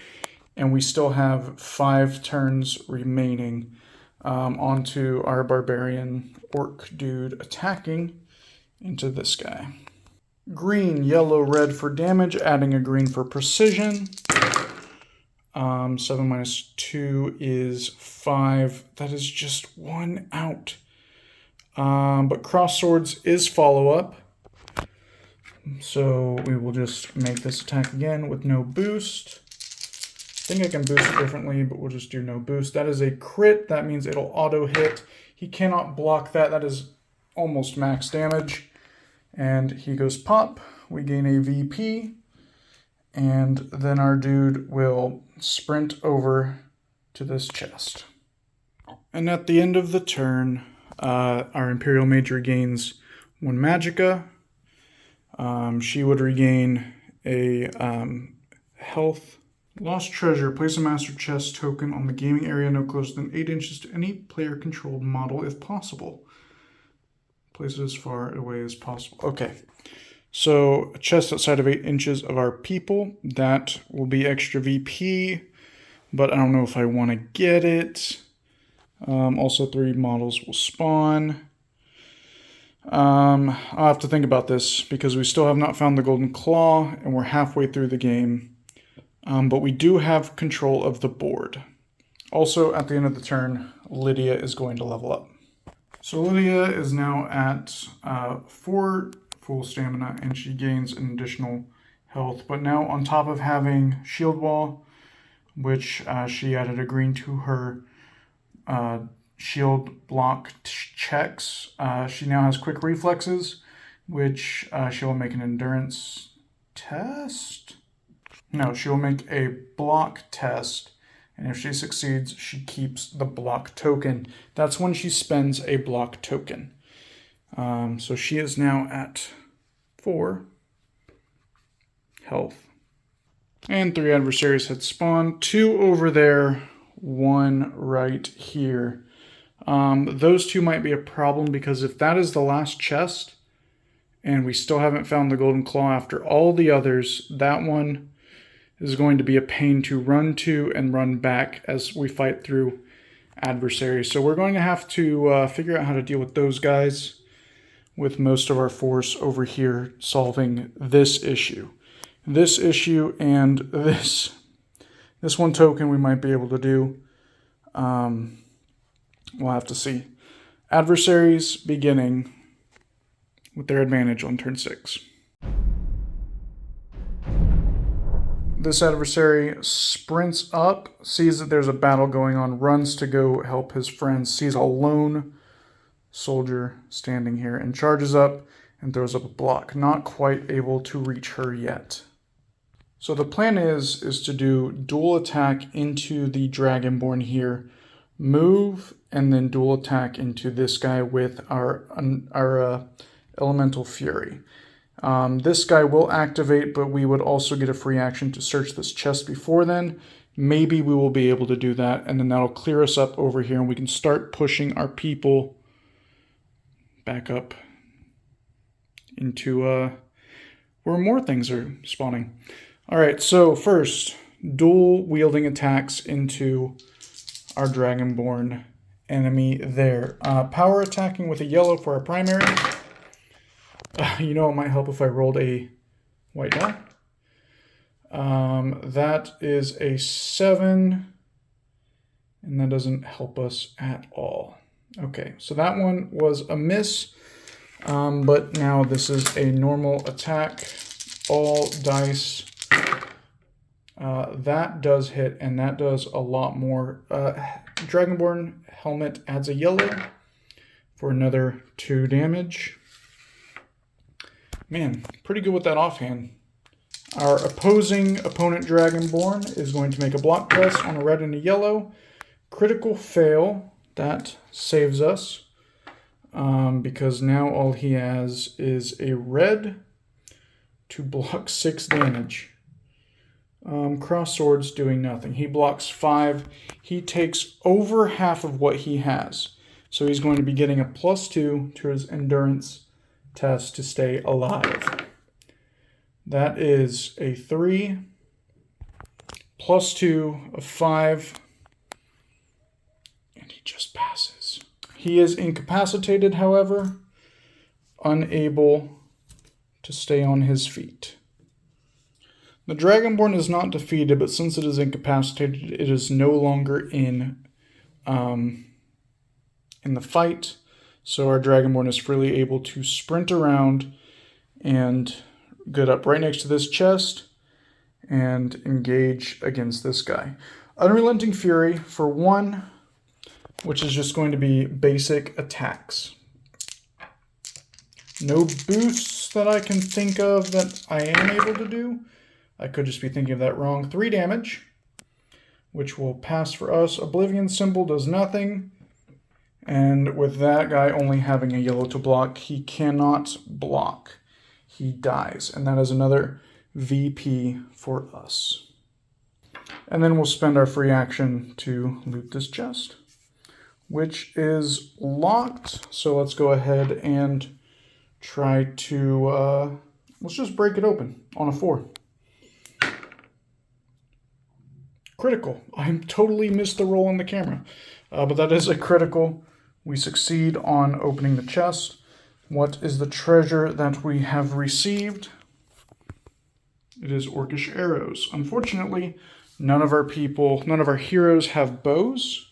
And we still have 5 turns remaining onto our Barbarian Orc dude attacking into this guy. Green, yellow, red for damage, adding a green for precision. 7 minus 2 is 5. That is just 1 out. But cross swords is follow-up. So we will just make this attack again with no boost. I think I can boost it differently, but we'll just do no boost. That is a crit. That means it'll auto hit. He cannot block that. That is almost max damage. And he goes pop. We gain a VP. And then our dude will sprint over to this chest. And at the end of the turn, our Imperial Mage regains 1 Magicka. She would regain a health. Lost treasure. Place a master chest token on the gaming area no closer than 8 inches to any player-controlled model if possible. Place it as far away as possible. Okay. So, a chest outside of 8 inches of our people. That will be extra VP, but I don't know if I want to get it. Also, 3 models will spawn. I'll have to think about this because we still have not found the Golden Claw, and we're halfway through the game. But we do have control of the board. Also, at the end of the turn, Lydia is going to level up. So Lydia is now at 4 full stamina, and she gains an additional health. But now, on top of having Shield Wall, which she added a green to her shield block checks, she now has quick reflexes, which she will make an endurance test. No, she will make a block test, and if she succeeds, she keeps the block token. That's when she spends a block token. So she is now at 4 health. And 3 adversaries had spawned. 2 over there, 1 right here. Those 2 might be a problem because if that is the last chest, and we still haven't found the Golden Claw after all the others, that one is going to be a pain to run to and run back as we fight through adversaries. So we're going to have to figure out how to deal with those guys with most of our force over here solving this issue. This issue and this 1 token we might be able to do. We'll have to see. Adversaries beginning with their advantage on turn 6. This adversary sprints up, sees that there's a battle going on, runs to go help his friends, sees a lone soldier standing here, and charges up and throws up a block. Not quite able to reach her yet. So the plan is to do dual attack into the Dragonborn here, move, and then dual attack into this guy with our Elemental Fury. This guy will activate, but we would also get a free action to search this chest before then. Maybe we will be able to do that, and then that'll clear us up over here, and we can start pushing our people back up into where more things are spawning. All right, so first, dual wielding attacks into our Dragonborn enemy there. Power attacking with a yellow for our primary. You know, it might help if I rolled a white die. That is a 7, and that doesn't help us at all. Okay, so that one was a miss, but now this is a normal attack. All dice. That does hit, and that does a lot more. Dragonborn helmet adds a yellow for another 2 damage. Man, pretty good with that offhand. Our opposing opponent Dragonborn is going to make a block press on a red and a yellow. Critical fail. That saves us. Because now all he has is a red to block 6 damage. Cross swords doing nothing. He blocks 5. He takes over half of what he has. So he's going to be getting a +2 to his endurance test to stay alive. That is a 3, +2 of 5, and he just passes. He is incapacitated, however, unable to stay on his feet. The Dragonborn is not defeated, but since it is incapacitated, it is no longer in the fight. So our Dragonborn is freely able to sprint around and get up right next to this chest and engage against this guy. Unrelenting Fury for 1, which is just going to be basic attacks. No boosts that I can think of that I am able to do. I could just be thinking of that wrong. 3 damage, which will pass for us. Oblivion symbol does nothing. And with that guy only having a yellow to block, he cannot block. He dies. And that is another VP for us. And then we'll spend our free action to loot this chest, which is locked. So let's go ahead and try to, let's just break it open on a 4. Critical. I totally missed the roll on the camera. But that is a critical. We succeed on opening the chest. What is the treasure that we have received? It is orcish arrows. Unfortunately, none of our heroes have bows.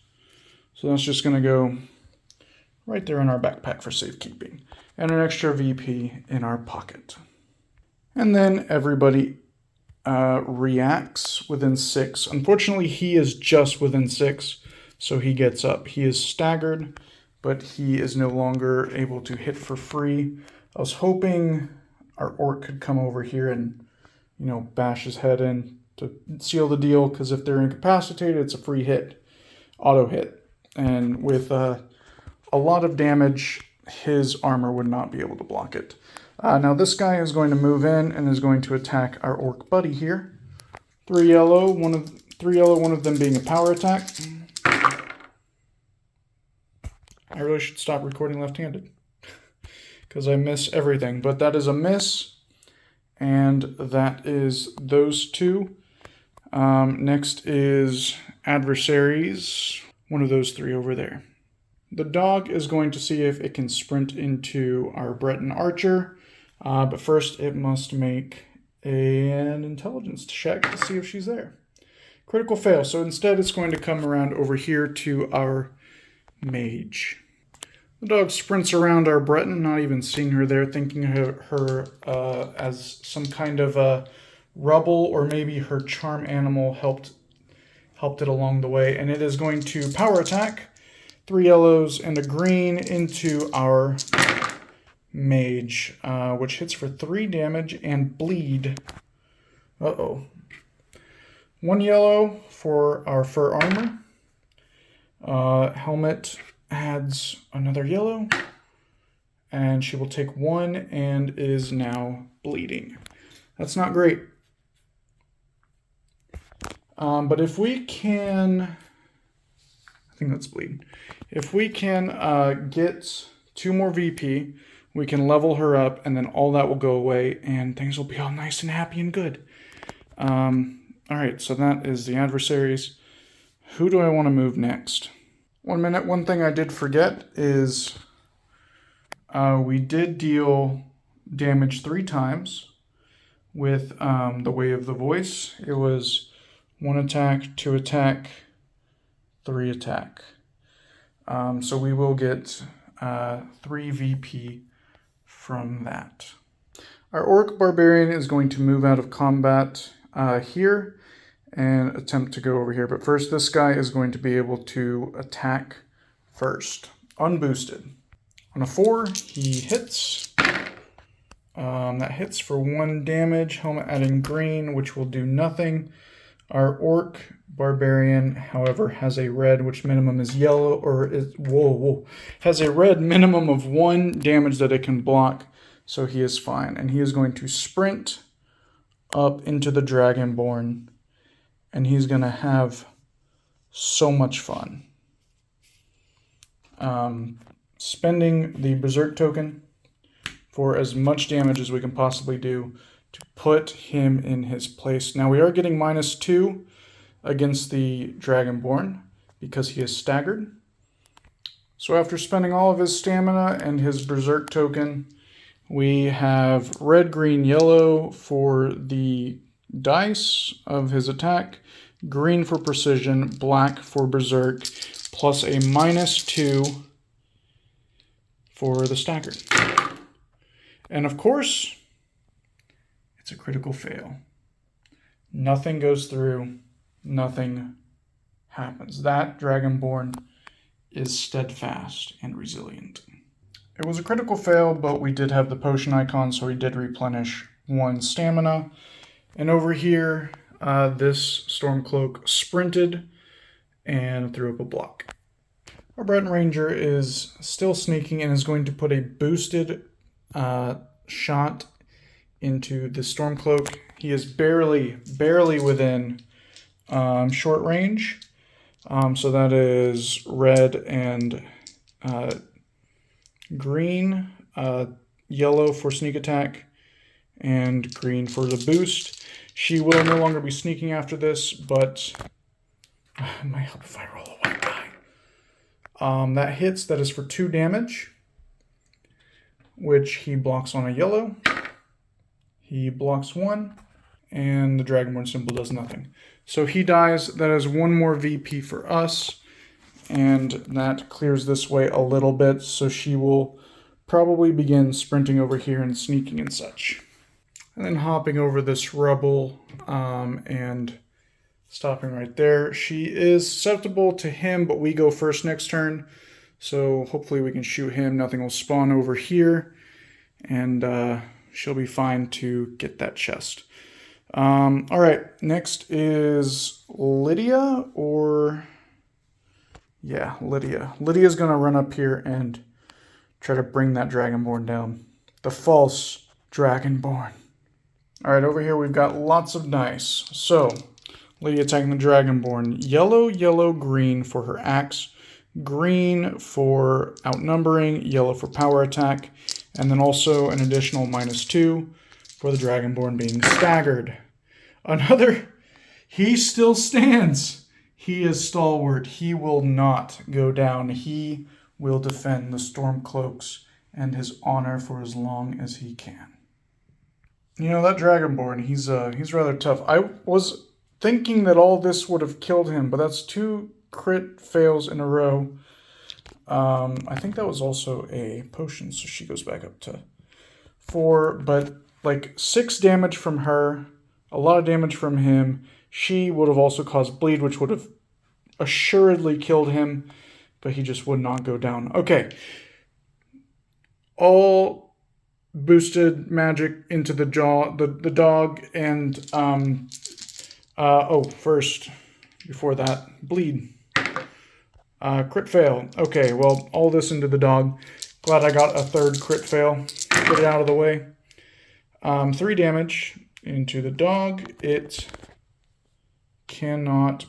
So that's just going to go right there in our backpack for safekeeping. And an extra VP in our pocket. And then everybody reacts within 6. Unfortunately, he is just within 6, so he gets up. He is staggered, but he is no longer able to hit for free. I was hoping our orc could come over here and, bash his head in to seal the deal, because if they're incapacitated, it's a free hit, auto hit. And with a lot of damage, his armor would not be able to block it. Now this guy is going to move in and is going to attack our orc buddy here. 3 yellow, one of them being a power attack. I really should stop recording left-handed because I miss everything. But that is a miss, and that is those 2. Next is adversaries, one of those 3 over there. The dog is going to see if it can sprint into our Breton archer, but first it must make an intelligence check to see if she's there. Critical fail, so instead it's going to come around over here to our mage. The dog sprints around our Breton, not even seeing her there, thinking of her as some kind of a rubble, or maybe her charm animal helped it along the way. And it is going to power attack 3 yellows and a green into our mage, which hits for 3 damage and bleed. Uh-oh. 1 yellow for our fur armor. Helmet adds another yellow, and she will take 1 and is now bleeding. That's not great. But if we can, I think that's bleed. If we can get 2 more VP, we can level her up, and then all that will go away, and things will be all nice and happy and good. All right, so that is the adversaries. Who do I want to move next? 1 minute. One thing I did forget is we did deal damage 3 times. with the Way of the Voice. It was 1 attack, 2 attack, 3 attack. So we will get 3 VP from that. Our Orc Barbarian is going to move out of combat here and attempt to go over here. But first, this guy is going to be able to attack first, unboosted. On a 4, he hits. That hits for 1 damage, helmet adding green, which will do nothing. Our Orc Barbarian, however, has a red, which minimum is yellow, or is, has a red minimum of 1 damage that it can block, so he is fine. And he is going to sprint up into the Dragonborn, and he's going to have so much fun. Spending the Berserk token for as much damage as we can possibly do to put him in his place. Now we are getting -2 against the Dragonborn because he is staggered. So after spending all of his stamina and his Berserk token, we have red, green, yellow for the dice of his attack, green for precision, black for Berserk, plus a -2 for the staggered. And of course, it's a critical fail. Nothing goes through, nothing happens. That Dragonborn is steadfast and resilient. It was a critical fail, but we did have the potion icon, so we did replenish 1 stamina. And over here, this Stormcloak sprinted and threw up a block. Our Breton Ranger is still sneaking and is going to put a boosted shot into the Stormcloak. He is barely within short range. So that is red and green, yellow for sneak attack, and green for the boost. She will no longer be sneaking after this, but it might help if I roll a white die. That hits. That is for 2 damage, which he blocks on a yellow. He blocks 1, and the Dragonborn symbol does nothing. So he dies. That is 1 more VP for us, and that clears this way a little bit, so she will probably begin sprinting over here and sneaking and such. And then hopping over this rubble and stopping right there. She is susceptible to him, but we go first next turn, so hopefully we can shoot him. Nothing will spawn over here, and she'll be fine to get that chest. All right, next is Lydia, or... yeah, Lydia. Lydia's going to run up here and try to bring that Dragonborn down. The false Dragonborn. All right, over here we've got lots of dice. So, Lydia attacking the Dragonborn. Yellow, yellow, green for her axe. Green for outnumbering. Yellow for power attack. And then also an additional -2 for the Dragonborn being staggered. Another, he still stands. He is stalwart. He will not go down. He will defend the Stormcloaks and his honor for as long as he can. You know, that Dragonborn, he's rather tough. I was thinking that all this would have killed him, but that's 2 crit fails in a row. I think that was also a potion, so she goes back up to 4, but like 6 damage from her, a lot of damage from him. She would have also caused bleed, which would have assuredly killed him, but he just would not go down. Okay. All boosted magic into the dog, and first, before that, bleed. Crit fail. Okay, well, all this into the dog. Glad I got a 3rd crit fail. Get it out of the way. 3 damage into the dog. It cannot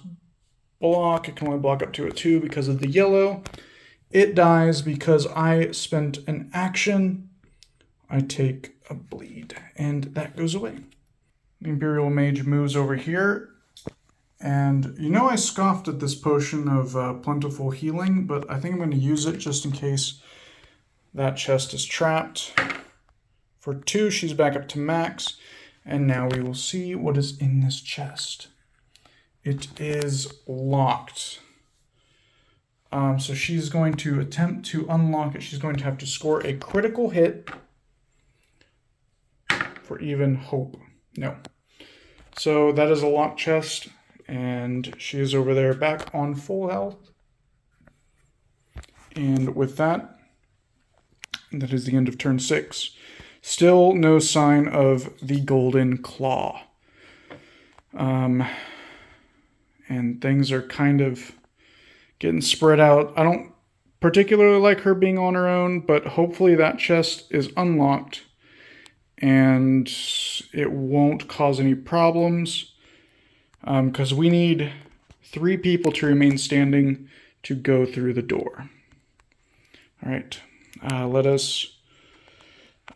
block. It can only block up to a 2 because of the yellow. It dies because I spent an action. I take a bleed, and that goes away. The Imperial Mage moves over here. And you know I scoffed at this potion of plentiful healing, but I think I'm going to use it just in case that chest is trapped. For 2, she's back up to max. And now we will see what is in this chest. It is locked. So she's going to attempt to unlock it. She's going to have to score a critical hit for even hope. No. So that is a locked chest, and she is over there back on full health. And with that, that is the end of turn 6. Still no sign of the golden claw. And things are kind of getting spread out. I don't particularly like her being on her own, but hopefully that chest is unlocked and it won't cause any problems, because we need 3 people to remain standing to go through the door. All right, let us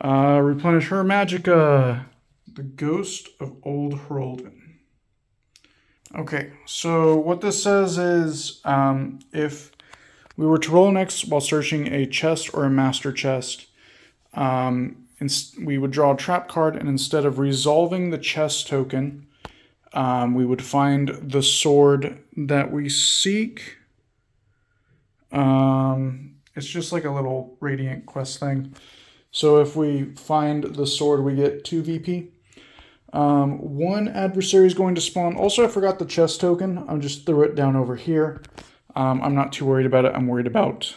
replenish her magicka, the Ghost of Old Hroldan. Okay, so what this says is if we were to roll next while searching a chest or a master chest, we would draw a trap card, and instead of resolving the chest token, we would find the sword that we seek. It's just like a little Radiant quest thing. So if we find the sword, we get 2 VP. 1 adversary is going to spawn. Also, I forgot the chest token. I'll just throw it down over here. I'm not too worried about it. I'm worried about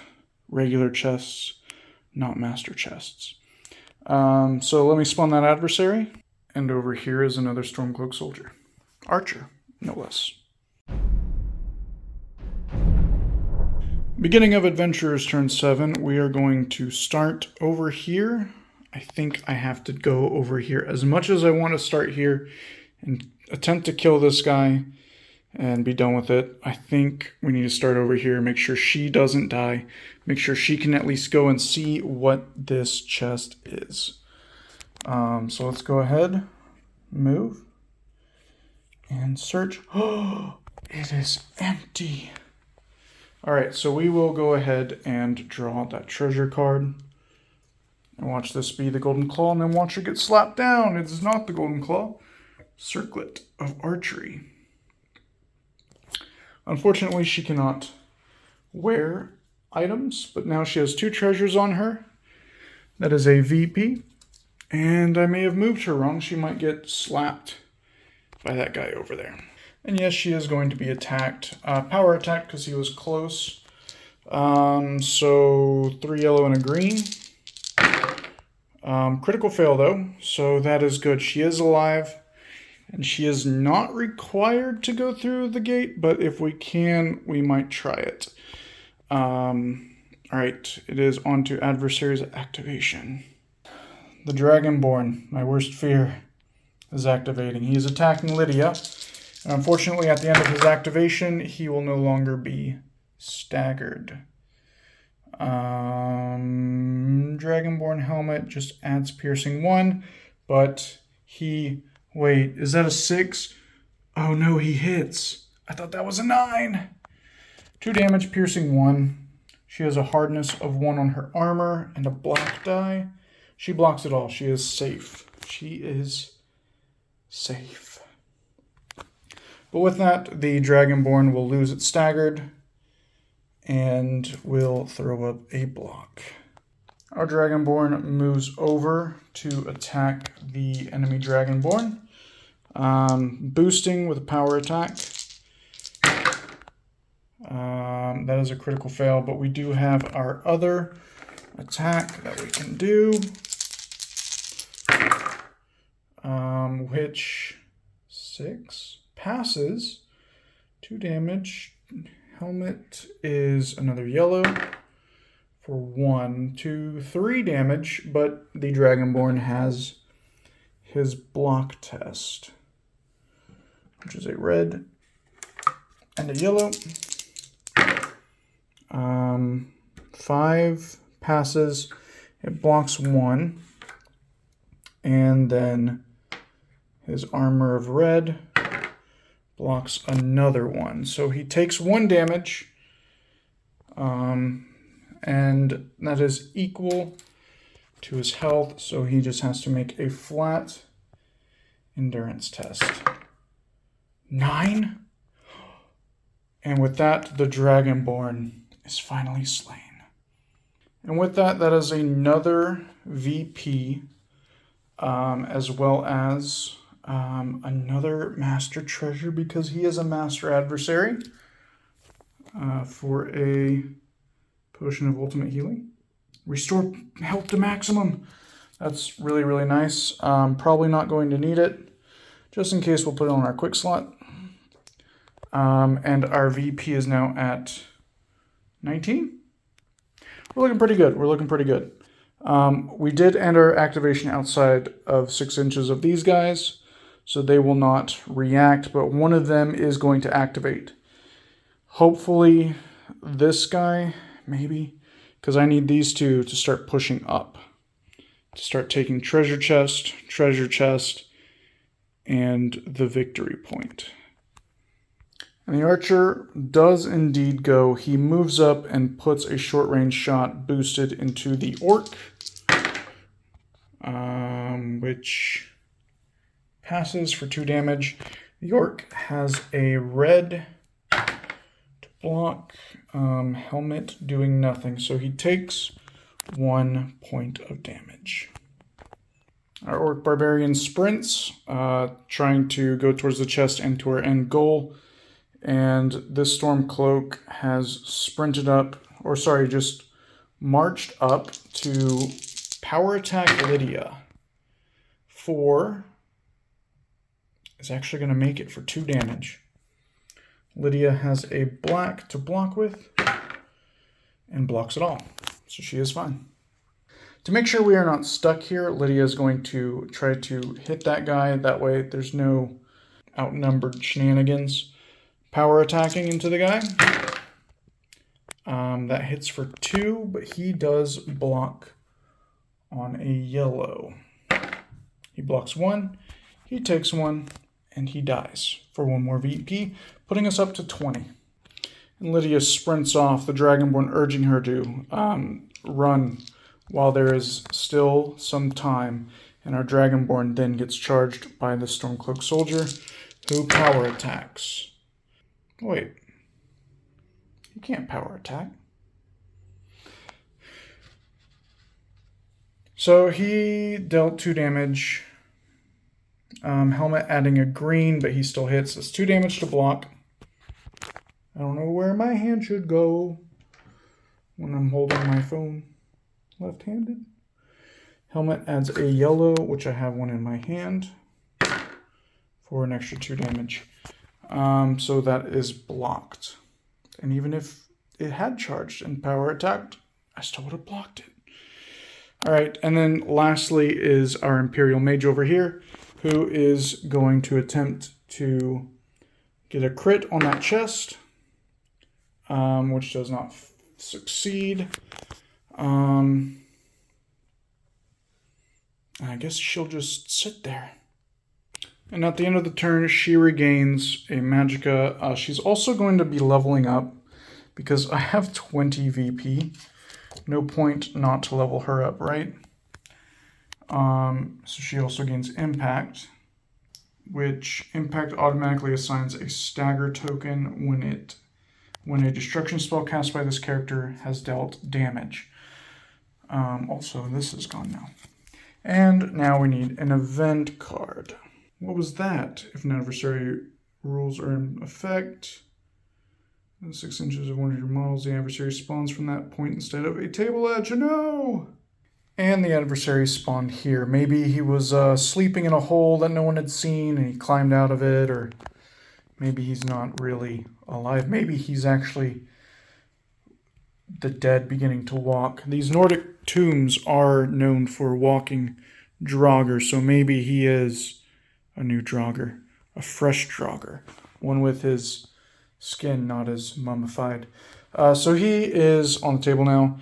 regular chests, not master chests. So let me spawn that adversary. And over here is another Stormcloak soldier. Archer, no less. Beginning of Adventurers turn 7. We are going to start over here. I think I have to go over here. As much as I want to start here and attempt to kill this guy and be done with it, I think we need to start over here, make sure she doesn't die, make sure she can at least go and see what this chest is. So let's go ahead, move, and search. Oh, it is empty. All right, so we will go ahead and draw that treasure card. And watch this be the golden claw, and then watch her get slapped down. It is not the golden claw. Circlet of archery. Unfortunately, she cannot wear items, but now she has 2 treasures on her. That is a VP. And I may have moved her wrong. She might get slapped by that guy over there. And yes, she is going to be attacked. Power attack because he was close. So 3 yellow and a green. Critical fail though, so that is good. She is alive, and she is not required to go through the gate, but if we can, we might try it. Alright, it is on to adversary's activation. The Dragonborn, my worst fear, is activating. He is attacking Lydia, and unfortunately at the end of his activation, he will no longer be staggered. Dragonborn helmet just adds piercing 1, but wait, is that a 6? Oh no, he hits. I thought that was a 9. 2 damage, piercing 1. She has a hardness of 1 on her armor and a black die. She blocks it all. She is safe. She is safe. But with that, the Dragonborn will lose its staggered and will throw up a block. Our Dragonborn moves over to attack the enemy Dragonborn, boosting with a power attack. That is a critical fail, but we do have our other attack that we can do, which 6 passes, 2 damage. Helmet is another yellow for 1, 2, 3 damage, but the Dragonborn has his block test, which is a red and a yellow. 5 passes, it blocks 1, and then his armor of red blocks another 1. So he takes 1 damage, and that is equal to his health, so he just has to make a flat endurance test. 9? And with that, the Dragonborn is finally slain. And with that, that is another VP, as well as another Master Treasure, because he is a Master Adversary, for a Potion of Ultimate Healing. Restore health to maximum. That's really, really nice. Probably not going to need it. Just in case, we'll put it on our quick slot. And our VP is now at 19. We're looking pretty good. We're looking pretty good. We did end our activation outside of 6 inches of these guys, so they will not react, but one of them is going to activate. Hopefully this guy, maybe, because I need these two to start pushing up, to start taking treasure chest, and the victory point. And the archer does indeed go. He moves up and puts a short-range shot boosted into the orc, which passes for 2 damage. The orc has a red to block, helmet doing nothing, so he takes 1 point of damage. Our orc barbarian sprints, trying to go towards the chest and to our end goal. And this Stormcloak has sprinted up, or sorry, just marched up to power attack Lydia. 4 is actually going to make it for 2 damage. Lydia has a black to block with and blocks it all, so she is fine. To make sure we are not stuck here, Lydia is going to try to hit that guy. That way there's no outnumbered shenanigans. Power attacking into the guy. That hits for 2, but he does block on a yellow. He blocks 1, he takes 1, and he dies for 1 more VP, putting us up to 20. And Lydia sprints off, the Dragonborn urging her to run while there is still some time. And our Dragonborn then gets charged by the Stormcloak soldier, who power attacks. Wait, you can't power attack. So he dealt 2 damage. Helmet adding a green, but he still hits. It's 2 damage to block. I don't know where my hand should go when I'm holding my phone left-handed. Helmet adds a yellow, which I have 1 in my hand, for an extra 2 damage. So that is blocked. And even if it had charged and power attacked, I still would have blocked it. Alright, and then lastly is our Imperial Mage over here, who is going to attempt to get a crit on that chest, which does not succeed. I guess she'll just sit there. And at the end of the turn, she regains a Magicka. She's also going to be leveling up because I have 20 VP. No point not to level her up, right? So she also gains Impact, which Impact automatically assigns a stagger token when a destruction spell cast by this character has dealt damage. Also, this is gone now. And now we need an event card. What was that? If an adversary rules are in effect, 6 inches of one of your models, the adversary spawns from that point instead of a table edge. No! And the adversary spawned here. Maybe he was sleeping in a hole that no one had seen and he climbed out of it, or maybe he's not really alive. Maybe he's actually the dead beginning to walk. These Nordic tombs are known for walking Draugr, so maybe he is a new Draugr, a fresh Draugr, one with his skin not as mummified. So he is on the table now.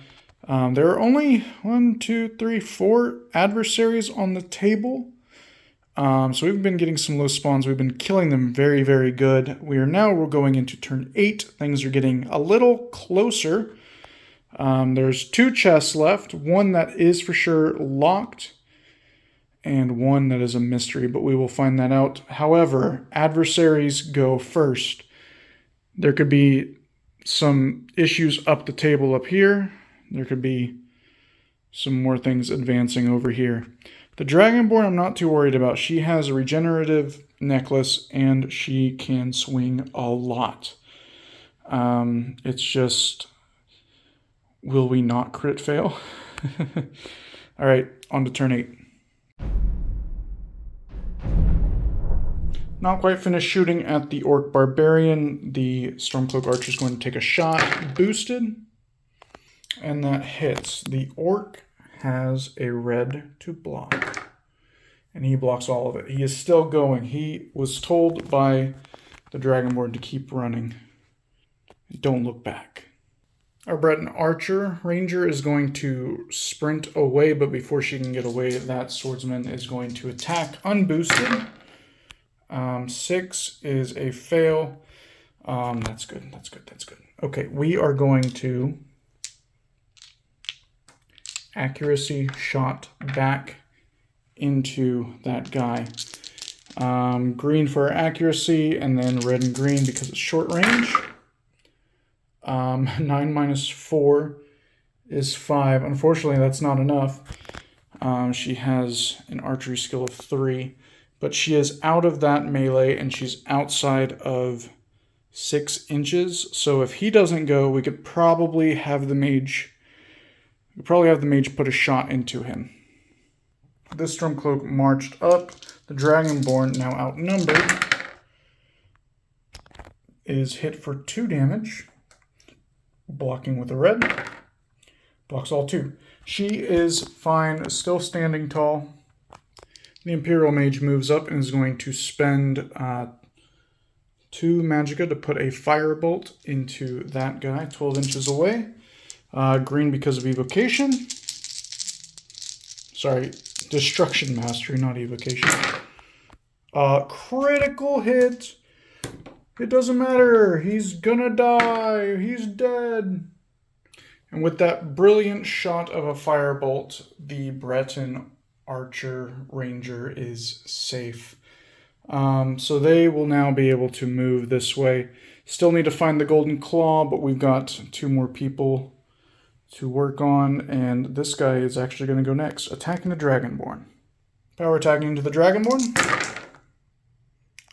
There are only 4 adversaries on the table. So we've been getting some low spawns. We've been killing them very, very good. We're going into turn 8. Things are getting a little closer. There's 2 chests left. One that is for sure locked. and one that is a mystery, but we will find that out. However, adversaries go first. There could be some issues up the table up here. There could be some more things advancing over here. The Dragonborn I'm not too worried about. She has a regenerative necklace and she can swing a lot. It's just, will we not crit fail? All right, on to turn 8. Not quite finished shooting at the Orc Barbarian. The Stormcloak Archer is going to take a shot, boosted, and that hits. The Orc has a red to block, and he blocks all of it. He is still going. He was told by the Dragonborn to keep running. Don't look back. Our Breton Archer Ranger is going to sprint away, but before she can get away, that Swordsman is going to attack unboosted. 6 is a fail. That's good. Okay, we are going to accuracy shot back into that guy. Green for accuracy, and then red and green because it's short range. 9 minus 4 is 5. Unfortunately, that's not enough. She has an archery skill of 3. But she is out of that melee, and she's outside of 6 inches. So if he doesn't go, we could probably have the mage. Put a shot into him. This Stormcloak marched up. The Dragonborn, now outnumbered, is hit for 2 damage. Blocking with a red. Blocks all 2. She is fine, still standing tall. The Imperial Mage moves up and is going to spend 2 magicka to put a firebolt into that guy 12 inches away. Green because of evocation. Sorry, destruction mastery, not evocation. Critical hit. It doesn't matter. He's gonna die. He's dead. And with that brilliant shot of a firebolt, the Breton Archer Ranger is safe. So they will now be able to move this way. Still need to find the Golden Claw, but we've got 2 more people to work on, and this guy is actually going to go next, attacking the Dragonborn. Power attacking into the Dragonborn.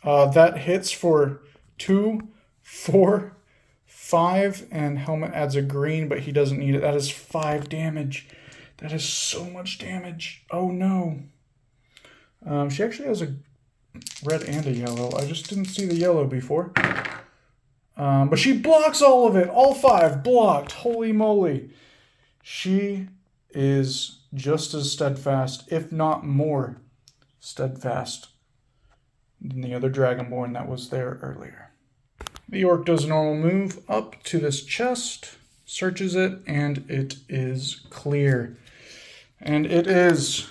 That hits for 2, 4, 5, and helmet adds a green, but he doesn't need it. That is 5 damage. That is so much damage. Oh no. She actually has a red and a yellow. I just didn't see the yellow before. But she blocks all of it. All 5 blocked. Holy moly. She is just as steadfast, if not more steadfast, than the other Dragonborn that was there earlier. The Orc does a normal move up to this chest, searches it, and it is clear. And it is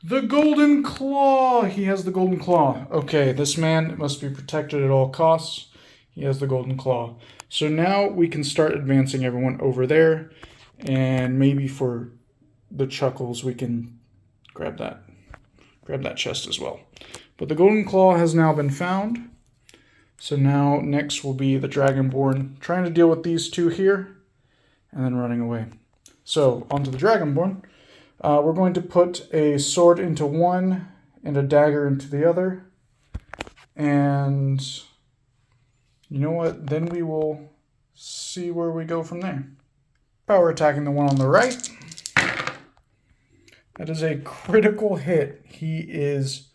the Golden Claw. He has the Golden Claw. Okay, this man must be protected at all costs. He has the Golden Claw. So now we can start advancing everyone over there. And maybe for the chuckles, we can grab that chest as well. But the Golden Claw has now been found. So now next will be the Dragonborn trying to deal with these 2 here and then running away. So onto the Dragonborn. We're going to put a sword into one and a dagger into the other. And you know what? Then we will see where we go from there. Power attacking the one on the right. That is a critical hit. He is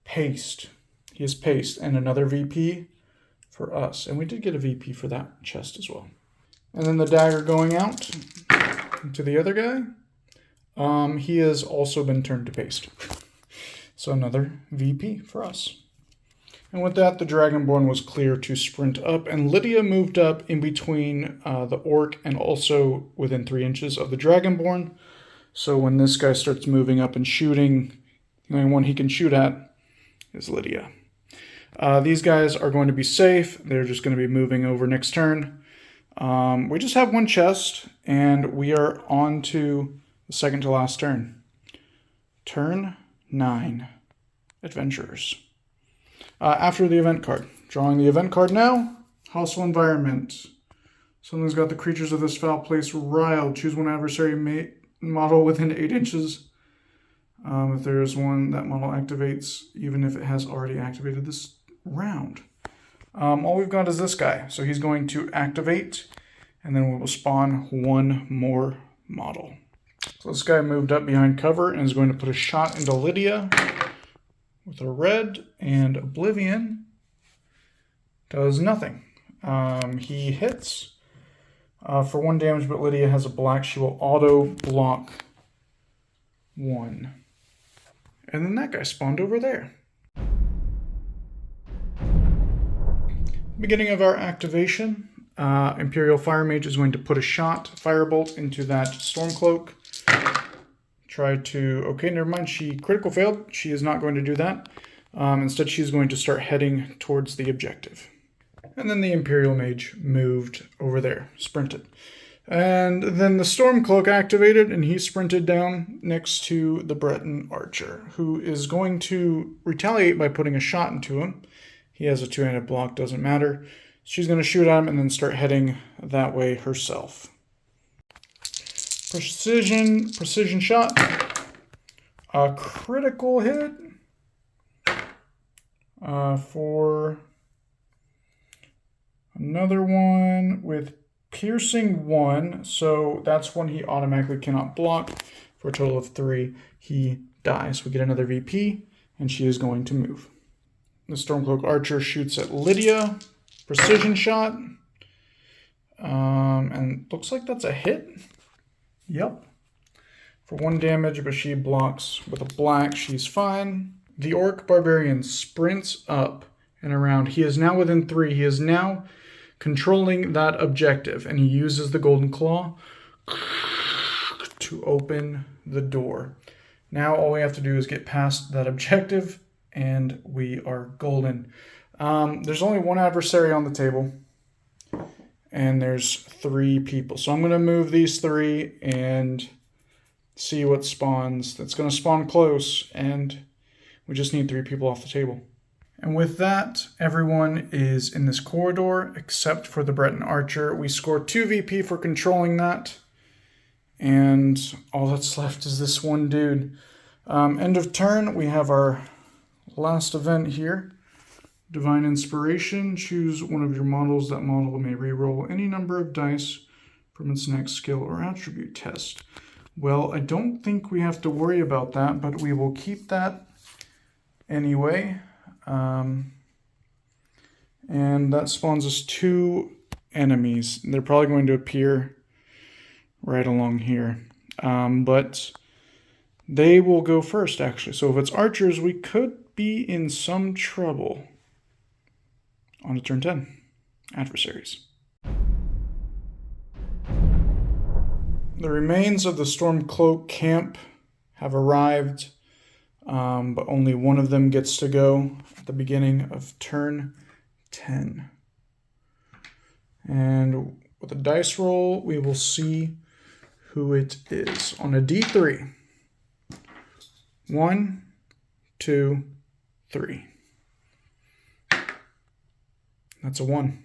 paced. He is paced. And another VP for us. And we did get a VP for that chest as well. And then the dagger going out to the other guy. He has also been turned to paste. So another VP for us. And with that, the Dragonborn was clear to sprint up, and Lydia moved up in between the Orc and also within 3 inches of the Dragonborn. So when this guy starts moving up and shooting, the only one he can shoot at is Lydia. These guys are going to be safe. They're just going to be moving over next turn. We just have 1 chest, and we are on to the second to last turn. Turn 9. Adventurers. After the event card. Drawing the event card now. Hostile environment. Someone's got the creatures of this foul place riled. Choose one adversary model within 8 inches. If there is one, that model activates, even if it has already activated this round. All we've got is this guy. So he's going to activate, and then we will spawn one more model. So this guy moved up behind cover and is going to put a shot into Lydia with a red, and Oblivion does nothing. He hits for 1 damage, but Lydia has a black. She will auto block 1. And then that guy spawned over there. Beginning of our activation, Imperial Fire Mage is going to put a shot, Firebolt, into that Stormcloak. Try to... Okay, never mind. She critical failed. She is not going to do that. Instead, she's going to start heading towards the objective. And then the Imperial Mage moved over there, sprinted. And then the Stormcloak activated, and he sprinted down next to the Breton Archer, who is going to retaliate by putting a shot into him. He has a 2-handed block, doesn't matter. She's going to shoot at him and then start heading that way herself. Precision shot. A critical hit for another one with piercing 1. So that's one he automatically cannot block. For a total of 3, he dies. We get another VP, and she is going to move. The Stormcloak Archer shoots at Lydia. Precision shot. And looks like that's a hit. Yep. For 1 damage, but she blocks with a black. She's fine. The Orc Barbarian sprints up and around. He is now within 3. He is now controlling that objective, and he uses the Golden Claw to open the door. Now all we have to do is get past that objective, and we are golden. There's only 1 adversary on the table, and there's 3 people. So I'm going to move these 3 and see what spawns. That's going to spawn close, and we just need 3 people off the table. And with that, everyone is in this corridor except for the Breton Archer. We score 2 VP for controlling that, and all that's left is this one dude. End of turn, we have our last event here. Divine Inspiration. Choose one of your models. That model may reroll any number of dice from its next skill or attribute test. Well, I don't think we have to worry about that, but we will keep that anyway. And that spawns us 2 enemies. They're probably going to appear right along here. But they will go first, actually. So if it's archers, we could be in some trouble. On to turn 10. Adversaries. The remains of the Stormcloak camp have arrived, but only one of them gets to go at the beginning of turn 10. And with a dice roll, we will see who it is. On a D3. 1, 2, 3. That's a 1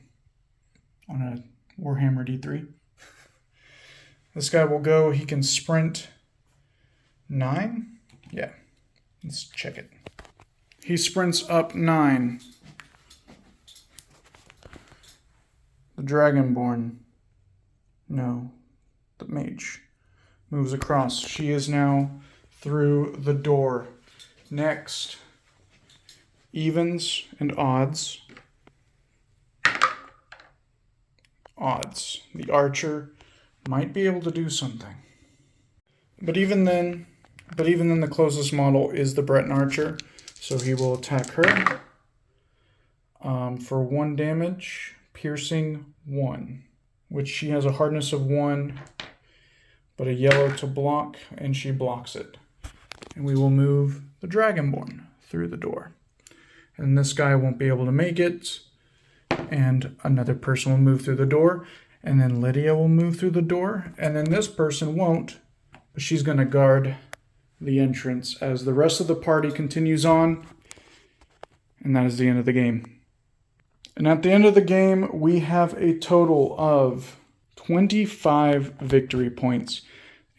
on a Warhammer D3. This guy will go, he can sprint 9. Yeah, let's check it. He sprints up 9. The Dragonborn, no, the mage, moves across. She is now through the door. Next, evens and odds. Odds. The archer might be able to do something. But even then the closest model is the Breton Archer, so he will attack her for 1 damage, piercing 1, which she has a hardness of 1, but a yellow to block, and she blocks it. And we will move the Dragonborn through the door. And this guy won't be able to make it, and another person will move through the door, and then Lydia will move through the door, and then this person won't, but she's going to guard the entrance as the rest of the party continues on, and that is the end of the game. And at the end of the game, we have a total of 25 victory points,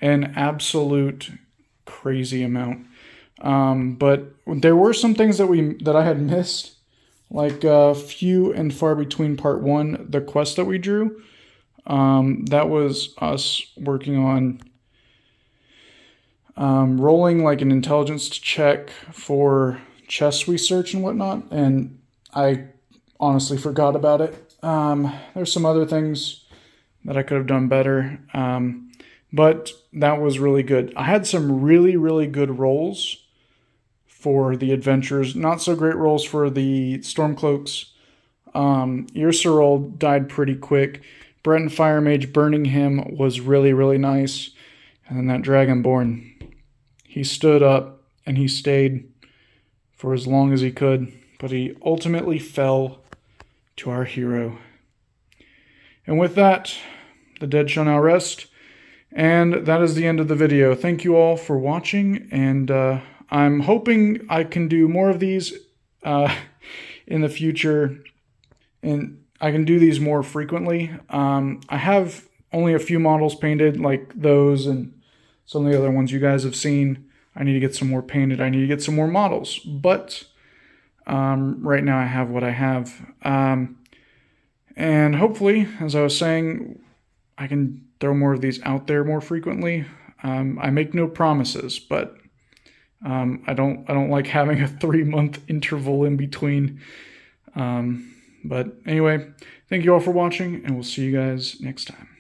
an absolute crazy amount. But there were some things that I had missed, like few and far between part 1, the quest that we drew. That was us working on rolling like an intelligence check for chests we search and whatnot, and I honestly forgot about it. There's some other things that I could have done better, but that was really good. I had some really, really good rolls for the adventures, not so great rolls for the Stormcloaks. Ursurol died pretty quick. Brett and Fire Mage burning him was really, really nice. And then that Dragonborn, he stood up and he stayed for as long as he could, but he ultimately fell to our hero. And with that, the dead shall now rest. And that is the end of the video. Thank you all for watching, and I'm hoping I can do more of these in the future, and I can do these more frequently. I have only a few models painted, like those and some of the other ones you guys have seen. I need to get some more painted. I need to get some more models, but right now I have what I have. And hopefully, as I was saying, I can throw more of these out there more frequently. I make no promises, but I don't like having a 3-month interval in between. But anyway, thank you all for watching, and we'll see you guys next time.